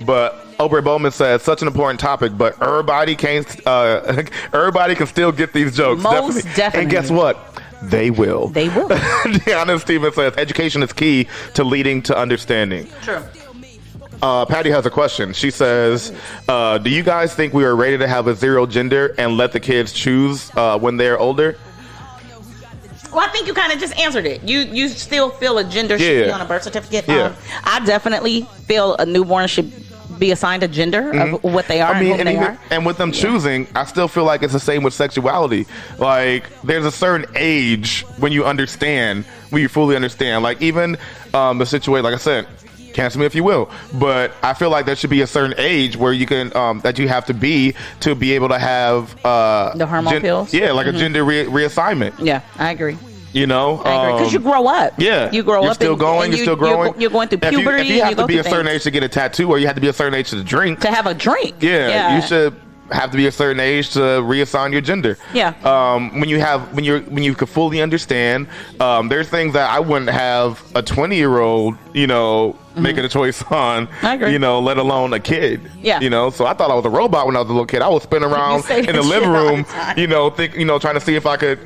But Aubrey Bowman says such an important topic, but everybody can still get these jokes. Most definitely. And guess what? They will. Deanna Stevens says education is key to leading to understanding. True. Patty has a question. She says, do you guys think we are ready to have a 0 gender and let the kids choose when they're older? Well, I think you kind of just answered it. You still feel a gender should be on a birth certificate. Yeah. I definitely feel a newborn should be assigned a gender of what they are and who they are. And with them choosing, I still feel like it's the same with sexuality. Like, there's a certain age when you fully understand. Like, even the situation, like I said, cancel me if you will, but I feel like there should be a certain age where you can that you have to be able to have the hormone pills. Yeah, like a gender reassignment. Yeah, I agree. You know, because you grow up. Yeah, you grow you're up. Still going. You're still growing. You're going through puberty. If you have to be a certain age to get a tattoo, or you have to be a certain age to drink. To have a drink. Yeah, you should have to be a certain age to reassign your gender. Yeah. When you can fully understand, there's things that I wouldn't have a 20-year-old, you know, making a choice on. I agree. You know, let alone a kid. Yeah. You know, so I thought I was a robot when I was a little kid. I was spinning around in the living room, you know, trying to see if I could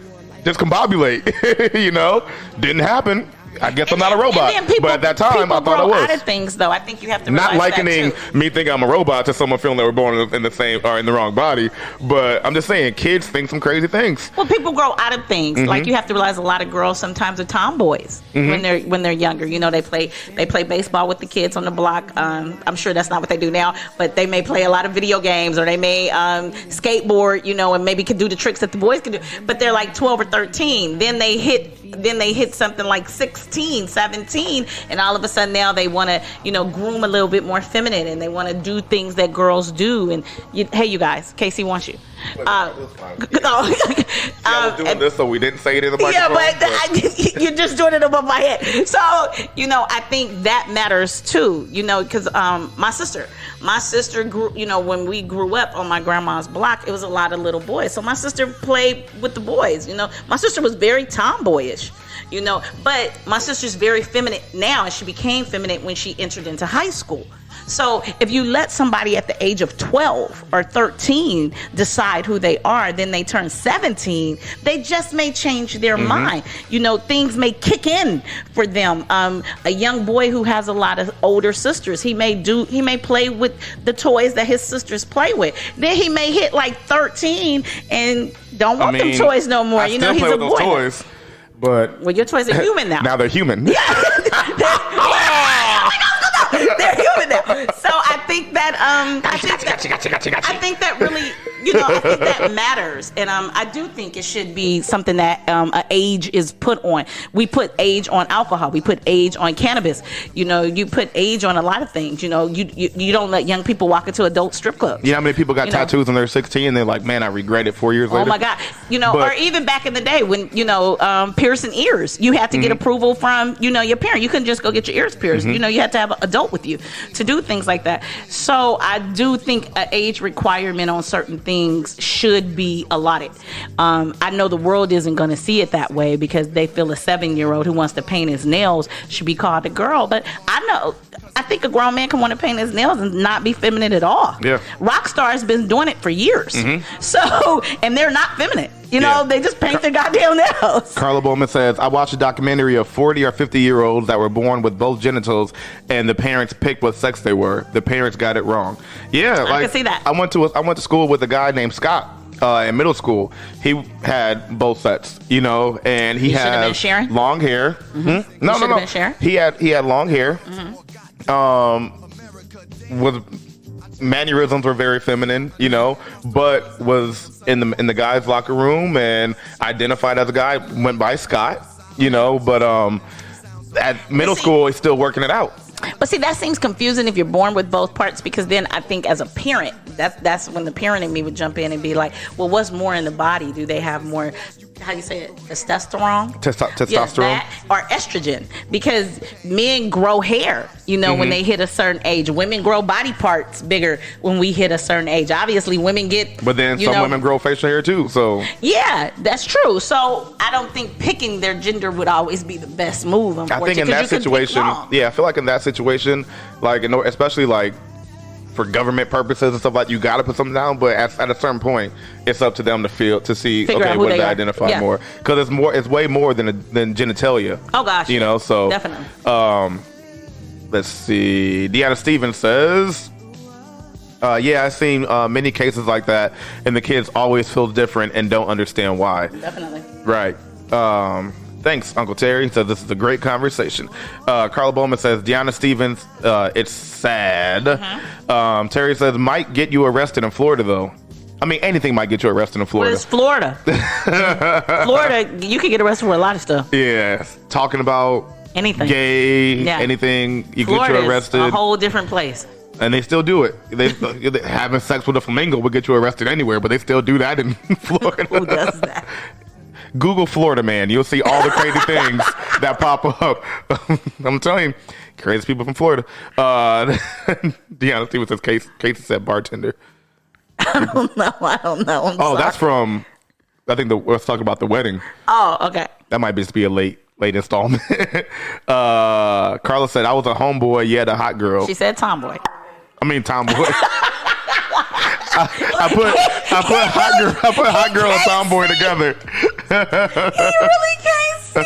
discombobulate. You know, didn't happen. I guess I'm not a robot, but at that time I thought I was. Out of things, though, I think you have to not realize likening me thinking I'm a robot to someone feeling they were born in the same or in the wrong body. But I'm just saying, kids think some crazy things. Well, people grow out of things. Like, you have to realize a lot of girls sometimes are tomboys when they're younger. You know, they play baseball with the kids on the block. I'm sure that's not what they do now, but they may play a lot of video games, or they may skateboard. You know, and maybe can do the tricks that the boys can do. But they're like 12 or 13. Then they hit something like 16, 17, and all of a sudden now they want to, you know, groom a little bit more feminine, and they want to do things that girls do. And hey, you guys, Casey wants you. I was doing this so we didn't say it in the microphone. Yeah, but you're just doing it above my head. So, you know, I think that matters too. You know, because my sister grew. You know, when we grew up on my grandma's block, it was a lot of little boys. So my sister played with the boys. You know, my sister was very tomboyish. you know. But my sister's very feminine now, and she became feminine when she entered into high school. So if you let somebody at the age of 12 or 13 decide who they are, then they turn 17, they just may change their mind. You know, things may kick in for them. A young boy who has a lot of older sisters, he may play with the toys that his sisters play with. Then he may hit like 13 and don't want them toys no more. You know, he's a boy. Toys, but well, your toys are human now. Now they're human. Yeah. They're human now. So I think that I think that really, you know, I think that matters, and I do think it should be something that an age is put on. We put age on alcohol. We put age on cannabis. You know, you put age on a lot of things. You know, you don't let young people walk into adult strip clubs. You know how many people got tattoos when they're 16 and they're like, man, I regret it 4 years later. Oh my God. You know, or even back in the day when, you know, piercing ears, you had to get approval from, you know, your parent. You couldn't just go get your ears pierced. You know, you had to have an adult with you to do things like that. So I do think an age requirement on certain things should be allotted. I know the world isn't going to see it that way because they feel a 7-year-old who wants to paint his nails should be called a girl. But I think a grown man can want to paint his nails and not be feminine at all. Yeah. Rockstar's been doing it for years. So, and they're not feminine. You know, they just paint their goddamn nails. Carla Bowman says, I watched a documentary of 40 or 50-year-olds that were born with both genitals, and the parents picked what sex they were. The parents got it wrong. Yeah, I can see that. I went to school with a guy named Scott. In middle school, he had both sets, you know, and he had long hair. No. He had long hair. Was mannerisms were very feminine, you know, but was in the guys' locker room and identified as a guy. Went by Scott, you know, but at middle school, he's still working it out. But see, that seems confusing if you're born with both parts, because then I think as a parent, that's when the parent in me would jump in and be like, well, what's more in the body? Do they have more, how do you say it, testosterone? Testosterone. Yes, that, or estrogen, because men grow hair, you know, when they hit a certain age. Women grow body parts bigger when we hit a certain age. Obviously, women get... But then some women grow facial hair too, so... Yeah, that's true. So I don't think picking their gender would always be the best move, unfortunately. I think in that situation, I feel like in that situation, like, especially like for government purposes and stuff, like, you got to put something down, but at a certain point, it's up to them to see, figure out who what they they are. identify more, because it's way more than genitalia. Oh gosh, you know. So definitely. Let's see. Deanna Stevens says, yeah, I've seen many cases like that, and the kids always feel different and don't understand why. Definitely. Right. Thanks, Uncle Terry. So this is a great conversation. Carla Bowman says, Deanna Stevens, it's sad. Terry says, might get you arrested in Florida, though. I mean, anything might get you arrested in Florida. Well, it's Florida. Florida, you can get arrested for a lot of stuff. Yeah. Talking about anything. Gay, anything, you Florida get you arrested. Is a whole different place. And they still do it. They having sex with a flamingo would get you arrested anywhere, but they still do that in Florida. Who does that? Google Florida man. You'll see all the crazy things that pop up. I'm telling you, crazy people from Florida. Deanna Stevens says, Casey said bartender. I don't know. I'm sorry. That's from, I think let's talk about the wedding. Oh, okay. That might just be a late installment. Carla said, I was a homeboy, you had a hot girl. She said tomboy. I mean tomboy. I put hot girl and tomboy together. You really can't see.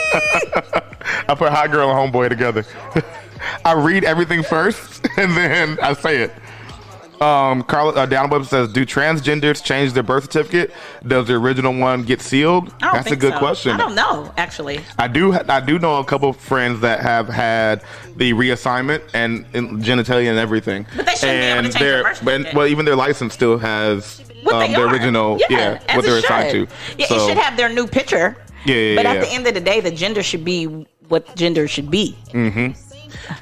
I put hot girl and homeboy together. I read everything first and then I say it. Carla Downweb says, do transgenders change their birth certificate? Does the original one get sealed? That's a good question. I don't know, actually. I do know a couple of friends that have had the reassignment and genitalia and everything. But they shouldn't be able to change their birth certificate. Well, even their license still has the original, what they're assigned to. Yeah, it should have their new picture. But at the end of the day, the gender should be what gender should be.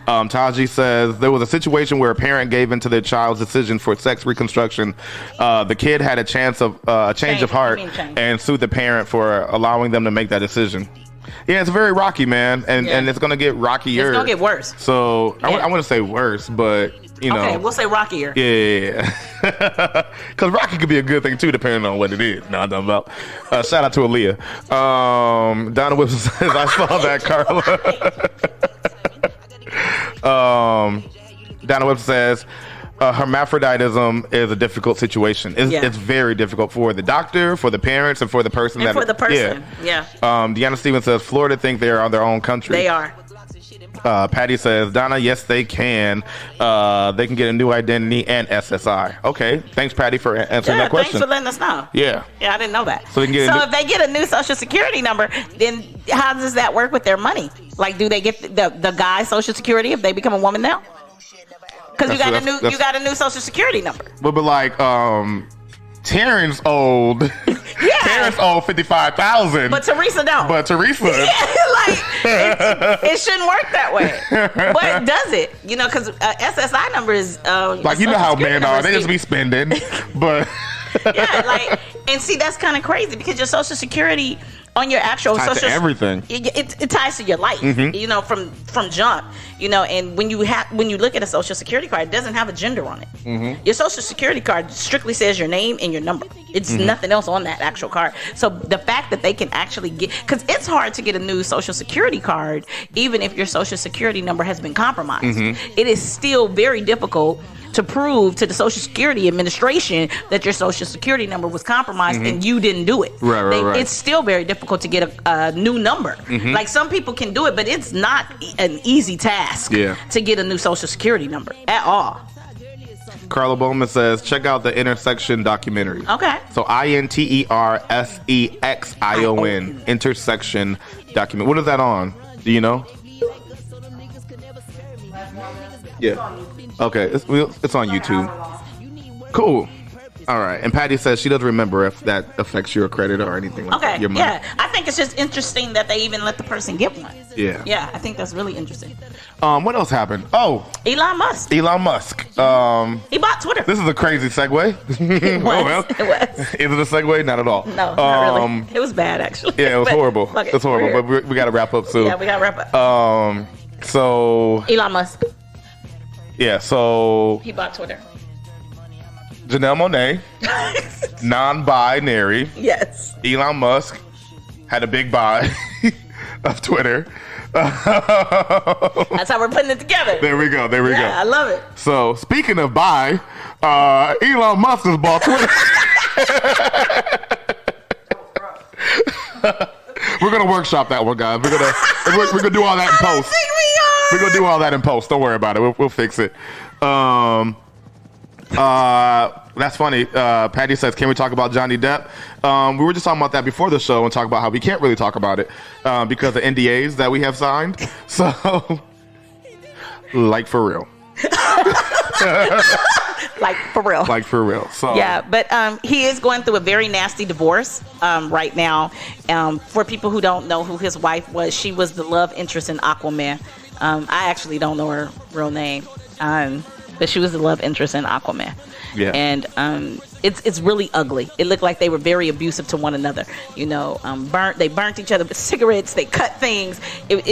Taji says, there was a situation where a parent gave into their child's decision for sex reconstruction. The kid had a change of heart and sued the parent for allowing them to make that decision. Yeah, it's very rocky, man, and it's gonna get rockier. It's gonna get worse. So I wouldn't say worse, but You know, okay, we'll say rockier. Yeah. Because rocky could be a good thing too, depending on what it is. No, I'm talking about. Shout out to Aaliyah. Donna Whipson says, I saw that, Carla. Donna Whipson says, hermaphroditism is a difficult situation. It's very difficult for the doctor, for the parents, and for the person. And for the person, yeah. Deanna Stevens says, Florida think they are on their own country. They are. Patty says, Donna, yes, they can. They can get a new identity and SSI. Okay. Thanks, Patty, for answering that question. Thanks for letting us know. Yeah. Yeah, I didn't know that. So if they get a new social security number, then how does that work with their money? Like, do they get the guy's social security if they become a woman now? Because you got a new social security number. But like, Terrence owed Terrence owed $55,000. But Teresa don't. It shouldn't work that way. But does it? You know, because SSI number is like, you know how men are. They just be spending. But yeah, and see, that's kind of crazy because your social security on your actual ties to everything. It ties to your life. You know, from jump. You know, and when you look at a social security card, it doesn't have a gender on it. Your social security card strictly says your name and your number. It's nothing else on that actual card. So the fact that they can actually get, because it's hard to get a new social security card, even if your social security number has been compromised. It is still very difficult to prove to the Social Security Administration that your social security number was compromised and you didn't do it. Right. It's still very difficult to get a new number. Like, some people can do it, but it's not an easy task to get a new social security number at all. Carla Bowman says, check out the Intersection documentary. Okay. So INTERSEXION, Intersection document. What is that on? Do you know? Yeah. Okay, it's on YouTube. Cool. All right. And Patty says she doesn't remember if that affects your credit or anything like that. Your money. Yeah. I think it's just interesting that they even let the person get one. Yeah. Yeah, I think that's really interesting. What else happened? Oh, Elon Musk. He bought Twitter. This is a crazy segue. It was. Is it a segue? Not at all. No, not really. It was bad, actually. Yeah, it was horrible. It's horrible, but we got to wrap up soon. Yeah, we got to wrap up. So Elon Musk. Yeah, so He bought Twitter. Janelle Monae, non-binary. Yes. Elon Musk had a big buy of Twitter. That's how we're putting it together. There we go. I love it. So, speaking of buy, Elon Musk has bought Twitter. We're gonna workshop that one, guys. We're gonna do all that in post. We're gonna do all that in post. Don't worry about it. We'll fix it. That's funny. Patty says, can we talk about Johnny Depp? We were just talking about that before the show and talk about how we can't really talk about it because of NDAs that we have signed. So, like, for real. Like, for real. So yeah, but he is going through a very nasty divorce right now. For people who don't know who his wife was, she was the love interest in Aquaman. I actually don't know her real name, but she was the love interest in Aquaman. Yeah. And it's really ugly. It looked like they were very abusive to one another. You know, they burnt each other with cigarettes. They cut things.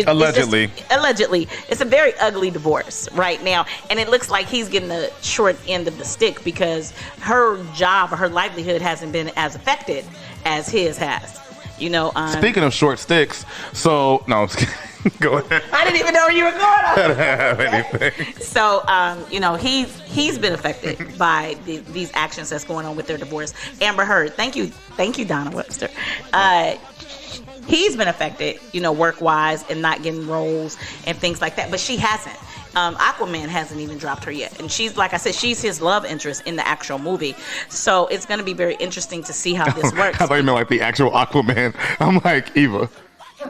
Allegedly. Allegedly. It's a very ugly divorce right now. And it looks like he's getting the short end of the stick because her job or her livelihood hasn't been as affected as his has. You know. Speaking of short sticks, so, no, go ahead. I didn't even know where you were going. I don't have anything. So, you know, he's been affected by these actions that's going on with their divorce. Amber Heard, thank you, Donna Webster. He's been affected, you know, work-wise and not getting roles and things like that, but she hasn't. Aquaman hasn't even dropped her yet. And she's, like I said, she's his love interest in the actual movie. So it's going to be very interesting to see how this works. I thought you meant like the actual Aquaman. I'm like, Eva,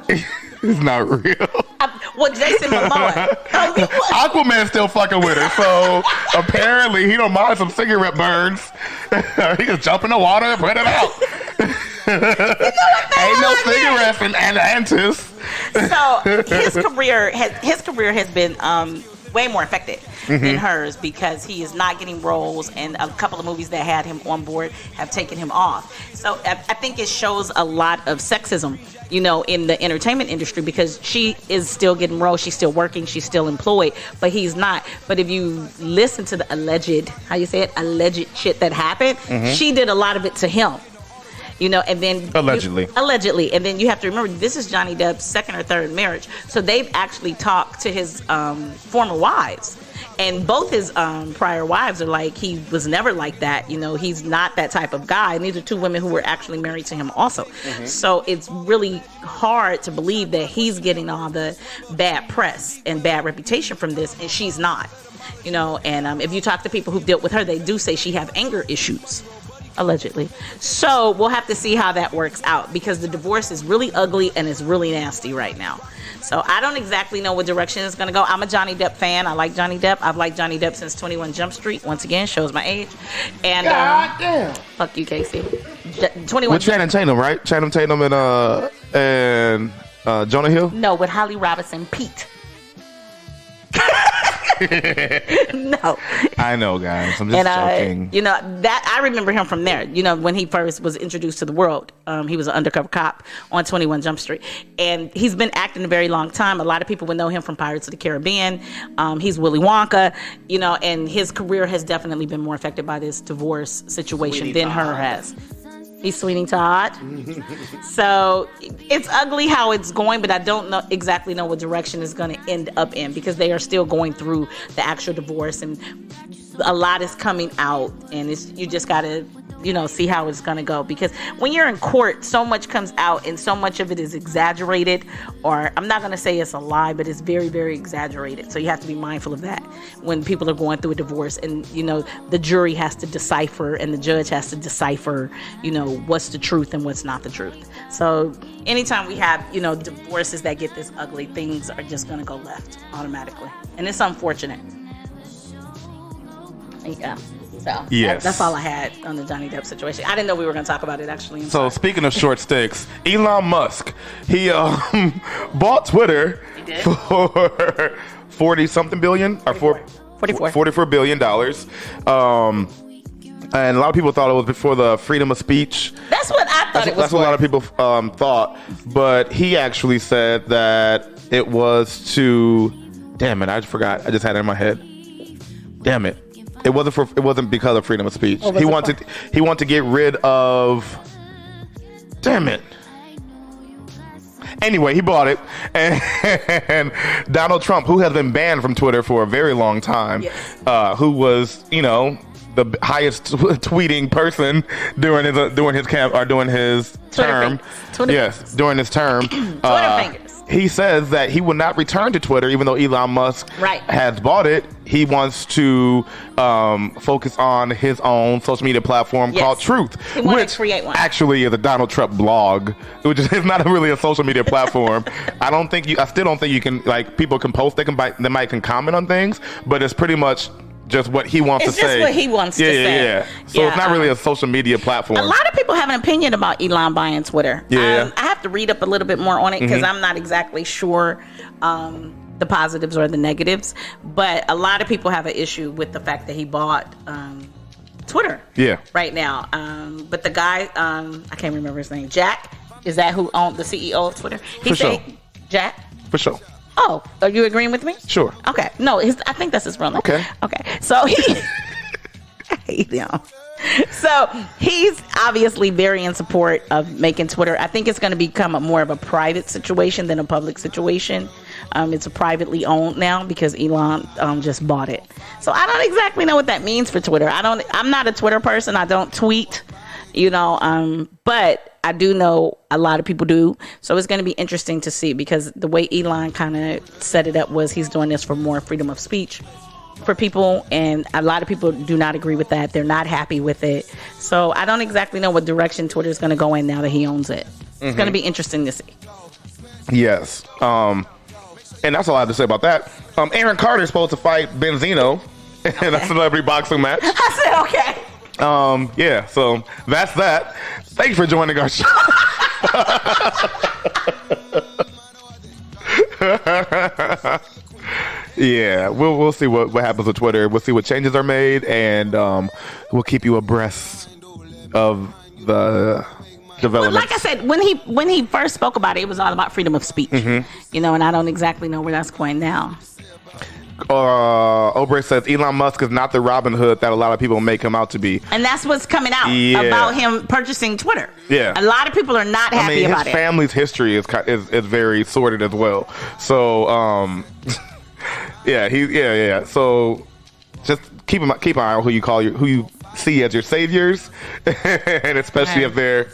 it's not real. Well, Jason Momoa. Aquaman's still fucking with her, so apparently he don't mind some cigarette burns. He just jump in the water and put it out. Ain't no cigarettes in Atlantis. So his career has been way more affected than hers because he is not getting roles, and a couple of movies that had him on board have taken him off. So I think it shows a lot of sexism, you know, in the entertainment industry because she is still getting roles, she's still working, she's still employed, but he's not. But if you listen to the alleged shit that happened, she did a lot of it to him. You know, and then allegedly, and then you have to remember this is Johnny Depp's second or third marriage, so they've actually talked to his former wives, and both his prior wives are like he was never like that. You know, he's not that type of guy. And these are two women who were actually married to him also. So it's really hard to believe that he's getting all the bad press and bad reputation from this, and she's not. You know, and if you talk to people who've dealt with her, they do say she have anger issues. Allegedly. So we'll have to see how that works out because the divorce is really ugly and it's really nasty right now. So I don't exactly know what direction it's going to go. I'm a Johnny Depp fan. I like Johnny Depp. I've liked Johnny Depp since 21 Jump Street. Once again, shows my age. And God damn. Fuck you, Casey. 21 with Channing Tatum, right? Channing Tatum and Jonah Hill? No, with Holly Robinson Pete. No. I know, guys. I'm just joking. You know, that I remember him from there. You know, when he first was introduced to the world, he was an undercover cop on 21 Jump Street. And he's been acting a very long time. A lot of people would know him from Pirates of the Caribbean. He's Willy Wonka, you know, and his career has definitely been more affected by this divorce situation than her has. He's Sweeney Todd. So it's ugly how it's going, but I don't exactly know what direction it's going to end up in because they are still going through the actual divorce and a lot is coming out and you just got to, you know, see how it's going to go because when you're in court, so much comes out and so much of it is exaggerated, or I'm not going to say it's a lie, but it's very, very exaggerated. So you have to be mindful of that when people are going through a divorce and, you know, the jury has to decipher and the judge has to decipher, you know, what's the truth and what's not the truth. So anytime we have, you know, divorces that get this ugly, things are just going to go left automatically. And it's unfortunate. Yeah. So yes. That's all I had on the Johnny Depp situation. I didn't know we were going to talk about it actually. So speaking of short sticks, Elon Musk, he bought Twitter for 40-something billion or 44 billion dollars. And a lot of people thought it was for the freedom of speech. That's what I thought it was. That's what a lot of people thought. But he actually said that it was to. Damn it! I just forgot. I just had it in my head. Damn it! It wasn't because of freedom of speech. He wanted to get rid of. Damn it. Anyway, he bought it, and Donald Trump, who has been banned from Twitter for a very long time, who was, you know, the highest tweeting person during his term. During his term. Twitter fingers. He says that he will not return to Twitter, even though Elon Musk has bought it. He wants to focus on his own social media platform called Truth, which actually is a Donald Trump blog, which is not really a social media platform. I still don't think you can, like, people can post, they might comment on things, but it's pretty much just what he wants to say. It's just what he wants to say. Yeah. So it's not really a social media platform. A lot of people have an opinion about Elon buying Twitter. Yeah. I have to read up a little bit more on it because I'm not exactly sure the positives or the negatives. But a lot of people have an issue with the fact that he bought Twitter right now. But the guy, I can't remember his name, Jack, is that who owned the CEO of Twitter? For sure. Jack? For sure. Oh, are you agreeing with me? Sure. Okay. No, I think that's his real name. Okay. So I hate him. So he's obviously very in support of making Twitter. I think it's going to become more of a private situation than a public situation. It's a privately owned now because Elon just bought it. So I don't exactly know what that means for Twitter. I'm not a Twitter person. I don't tweet, you know, but I do know a lot of people do. So it's going to be interesting to see because the way Elon kind of set it up was he's doing this for more freedom of speech for people. And a lot of people do not agree with that. They're not happy with it. So I don't exactly know what direction Twitter is going to go in now that he owns it. It's going to be interesting to see. Yes. And that's all I have to say about that. Aaron Carter is supposed to fight Benzino in a celebrity boxing match. I said, okay. Yeah, so that's that. Thank you for joining our show. Yeah, we'll see what happens with Twitter. We'll see what changes are made, and we'll keep you abreast of the development. Like I said, when he first spoke about it, it was all about freedom of speech. You know, and I don't exactly know where that's going now. Obre says Elon Musk is not the Robin Hood that a lot of people make him out to be, and that's what's coming out about him purchasing Twitter. Yeah, a lot of people are not happy about it. His family's history is very sordid as well. So, yeah. So, just keep an eye on who you see as your saviors, and especially if they're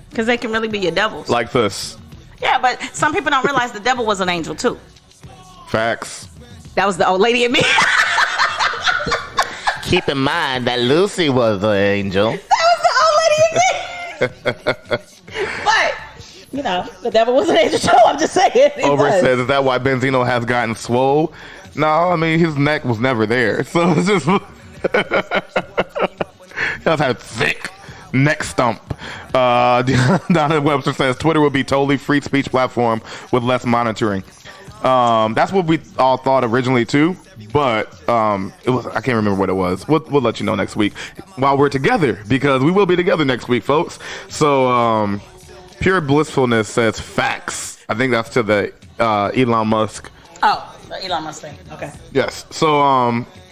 because they can really be your devils like this. Yeah, but some people don't realize the devil was an angel too. Facts. That was the old lady in me. Keep in mind that Lucy was an angel. That was the old lady in me. But, you know, the devil was an angel too. I'm just saying. Over says, is that why Benzino has gotten swole? No, I mean, his neck was never there. So it's just... he has had thick neck stump. Donna Webster says, Twitter will be totally free speech platform with less monitoring. That's what we all thought originally too, but it was, I can't remember what it was. We'll let you know next week while we're together, because we will be together next week, folks. So Pure Blissfulness says facts. I think that's to the Elon Musk. Oh, the Elon Musk thing. Okay. Yes. So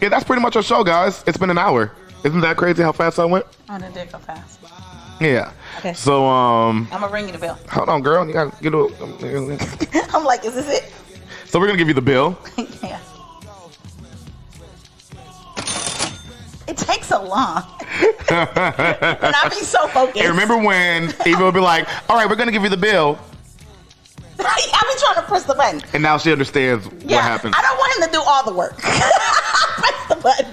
yeah, that's pretty much our show, guys. It's been an hour. Isn't that crazy how fast I went? Oh, that did go fast. Yeah. Okay. So I'm gonna ring you the bill. Hold on, girl. You gotta get I'm like, is this it? So we're gonna give you the bill. Yeah. It takes so long. And I be so focused. Hey, remember when Eva would be like, all right, we're gonna give you the bill. I be trying to press the button. And now she understands what happened. I don't want him to do all the work. Press the button.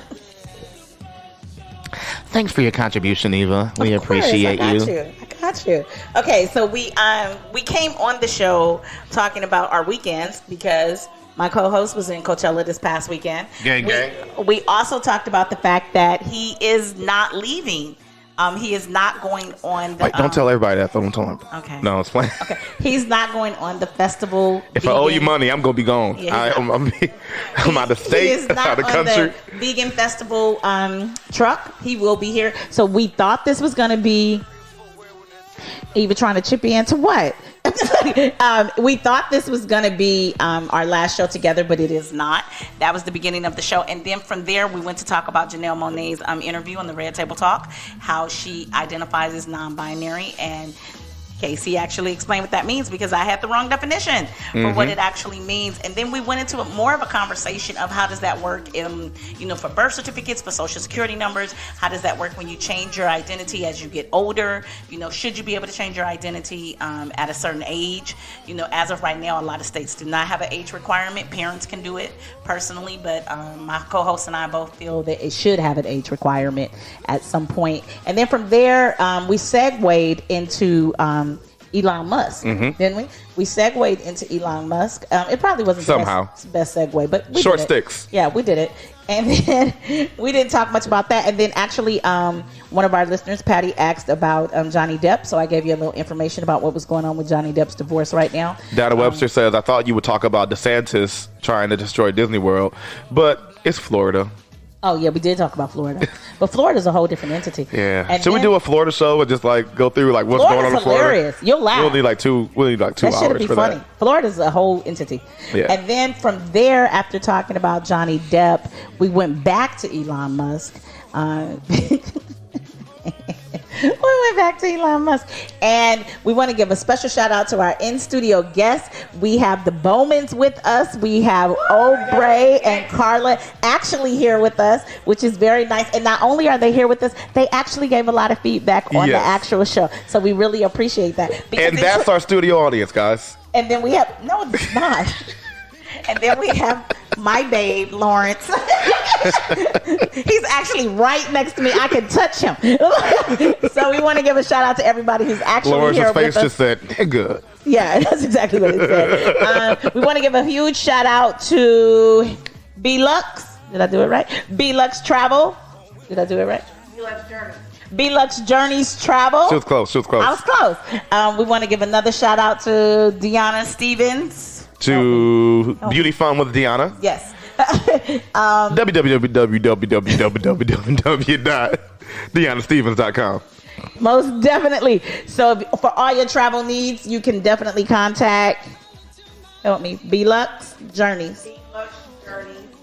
Thanks for your contribution, Eva. We appreciate you. I got you. Okay, so we came on the show talking about our weekends because my co-host was in Coachella this past weekend. Gang. We also talked about the fact that he is not leaving. He is not going on the... Wait, don't tell everybody that. Don't tell them. Okay. No, it's fine. Okay. He's not going on the festival. If I owe you money, I'm going to be gone. Yeah, I'm out of state, out of country. The vegan festival truck. He will be here. So we thought this was going to be... Eva trying to chip in to what? We thought this was going to be our last show together, but it is not. That was the beginning of the show. And then from there, we went to talk about Janelle Monae's interview on the Red Table Talk, how she identifies as non-binary. And Casey actually explained what that means because I had the wrong definition for what it actually means. And then we went into more of a conversation of how does that work for birth certificates, for social security numbers. How does that work when you change your identity as you get older? Should you be able to change your identity at a certain age? As of right now, a lot of states do not have an age requirement. Parents can do it personally, but my co-host and I both feel that it should have an age requirement at some point. And then from there, we segued into Elon Musk, didn't we? We segued into Elon Musk. It probably wasn't the best segue, but we short did it. sticks. Yeah, we did it. And then we didn't talk much about that. And then actually, one of our listeners, Patty, asked about Johnny Depp. So I gave you a little information about what was going on with Johnny Depp's divorce right now. Donna Webster says, I thought you would talk about DeSantis trying to destroy Disney World, but it's Florida. Oh, yeah, we did talk about Florida. But Florida's a whole different entity. Yeah. And should we do a Florida show and just go through what's going on in Florida? Hilarious. You'll laugh. We'll need 2 hours for funny. that. Florida's a whole entity. Yeah. And then from there, after talking about Johnny Depp, we went back to Elon Musk. We went back to Elon Musk, and we want to give a special shout out to our in-studio guests. We have the Bowmans with us. We have Obre and Carla actually here with us, which is very nice. And not only are they here with us, they actually gave a lot of feedback on the actual show. So we really appreciate that. And that's our studio audience, guys. And then we have, no, it's not. And then we have my babe, Lawrence. He's actually right next to me. I can touch him. So we want to give a shout out to everybody who's actually Lawrence's here with us. face just said, good. Yeah, that's exactly what it said. We want to give a huge shout out to B-Lux. Did I do it right? B-Lux Travel. Did I do it right? B-Lux Journey. B-Lux Journeys Travel. She was close. I was close. We want to give another shout out to Deanna Stevens. To Beauty Fun with Deanna. Yes. www.DeannaStevens.com. Most definitely. So for all your travel needs, you can definitely contact, help me, B-Lux Journeys.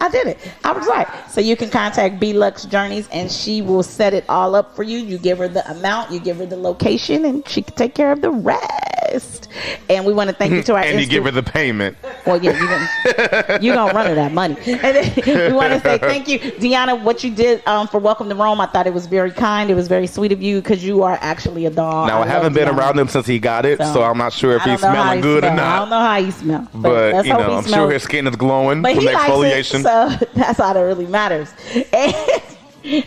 I did it. I was right. So you can contact B-Lux Journeys and she will set it all up for you. You give her the amount, you give her the location, and she can take care of the rest. And we want to thank you to our and you give her the payment. Well, yeah, you're going to run her that money. And then we want to say thank you, Deanna, what you did for Welcome to Rome. I thought it was very kind. It was very sweet of you because you are actually a dog. Now, I haven't been around him sinn's he got it, so I'm not sure if he's smelling good or not. I don't know how he smells. But you know, I'm sure his skin is glowing from the exfoliation. So that's all that really matters. And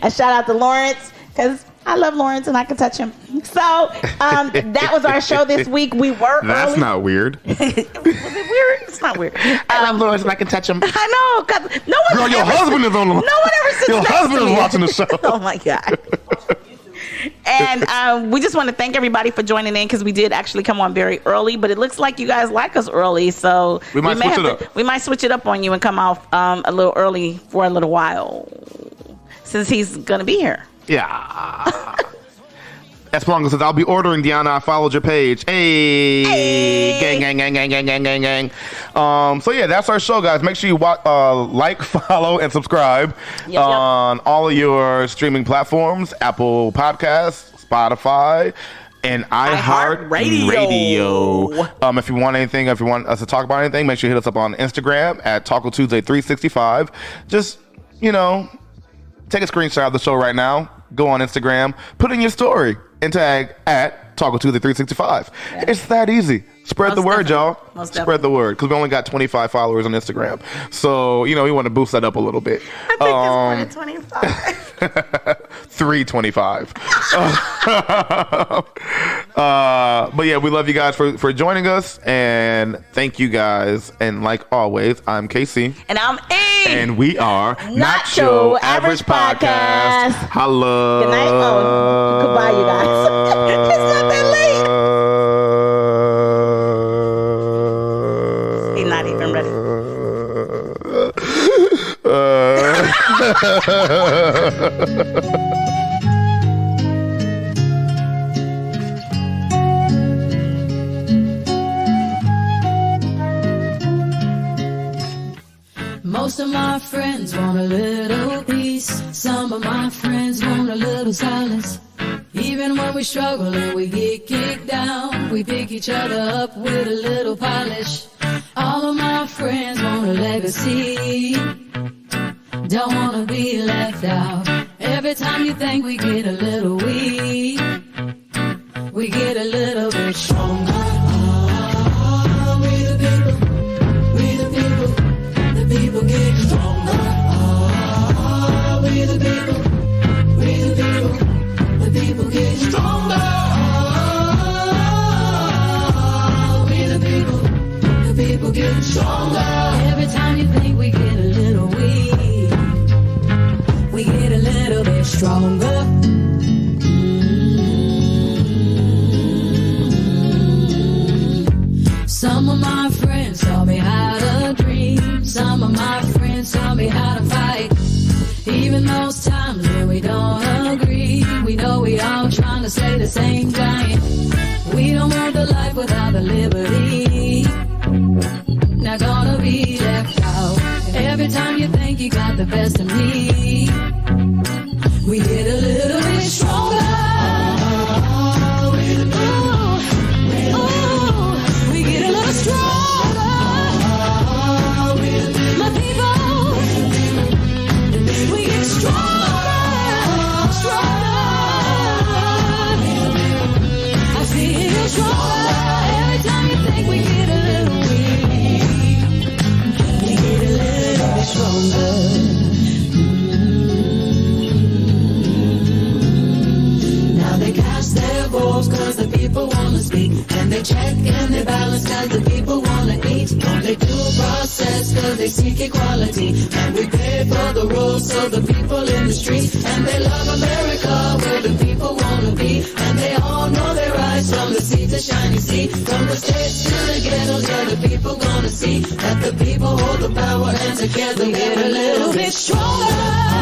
a shout out to Lawrence because I love Lawrence and I can touch him. So that was our show this week. We were That's early. not weird. Was it weird? It's not weird. I love Lawrence and I can touch him. I know. Cause no one. Girl, your husband is on the. No one ever sits Your next husband to is me. watching the show. Oh my God. And we just want to thank everybody for joining in because we did actually come on very early, but it looks like you guys like us early, so we might switch it up. We might switch it up on you and come off a little early for a little while since he's gonna be here. Yeah. Esponga says, I'll be ordering, Deanna. I followed your page. Hey. Gang. So, yeah, that's our show, guys. Make sure you like, follow, and subscribe on all of your streaming platforms, Apple Podcasts, Spotify, and iHeartRadio. If you want anything, if you want us to talk about anything, make sure you hit us up on Instagram at Taco Tuesday 365. Just, you know, take a screenshot of the show right now. Go on Instagram, put in your story, and tag at Taco Tuesday 365. Yeah. It's that easy. Spread the word, y'all. Spread the word, because we only got 25 followers on Instagram. So, you know, we want to boost that up a little bit. I think it's 25. 325. But yeah, we love you guys for joining us, and thank you guys. And like always, I'm Casey. And I'm A. And we are Not Your Average Podcast. Hello. Good night. Oh, goodbye, you guys. It's not that late. He's not even ready. Most of my friends want a little peace. Some of my friends want a little silence. Even when we struggle and we get kicked down, we pick each other up with a little polish. All of my friends want a legacy. Don't wanna be left out. Every time you think we get a little weak, we get a little bit stronger. We the people, the people get stronger. We the people, the people get stronger. We the people get stronger. Every time you think we get a little weak, we get a little bit stronger. Some of my friends taught me how to dream. Some of my friends taught me how to fight. Even those times when we don't agree, we know we all trying to slay the same giant. We don't want the life without the liberty. Not gonna be left out. Every time you think you got the best of me, we get a little bit stronger. We get a little stronger. My people, we get stronger. I feel stronger. Every time you think we get a little weak, we get a little bit stronger. Now they cast their votes cause the people wanna speak, and they check and they balance cause the people wanna eat. Don't they do process cause they seek equality, and we pay for the roads so the people in the streets, and they love America where the people wanna be, and they all know their rights from the sea to shiny sea, from the states to the ghettos where the people wanna See that the people hold the power and together we get a little bit stronger.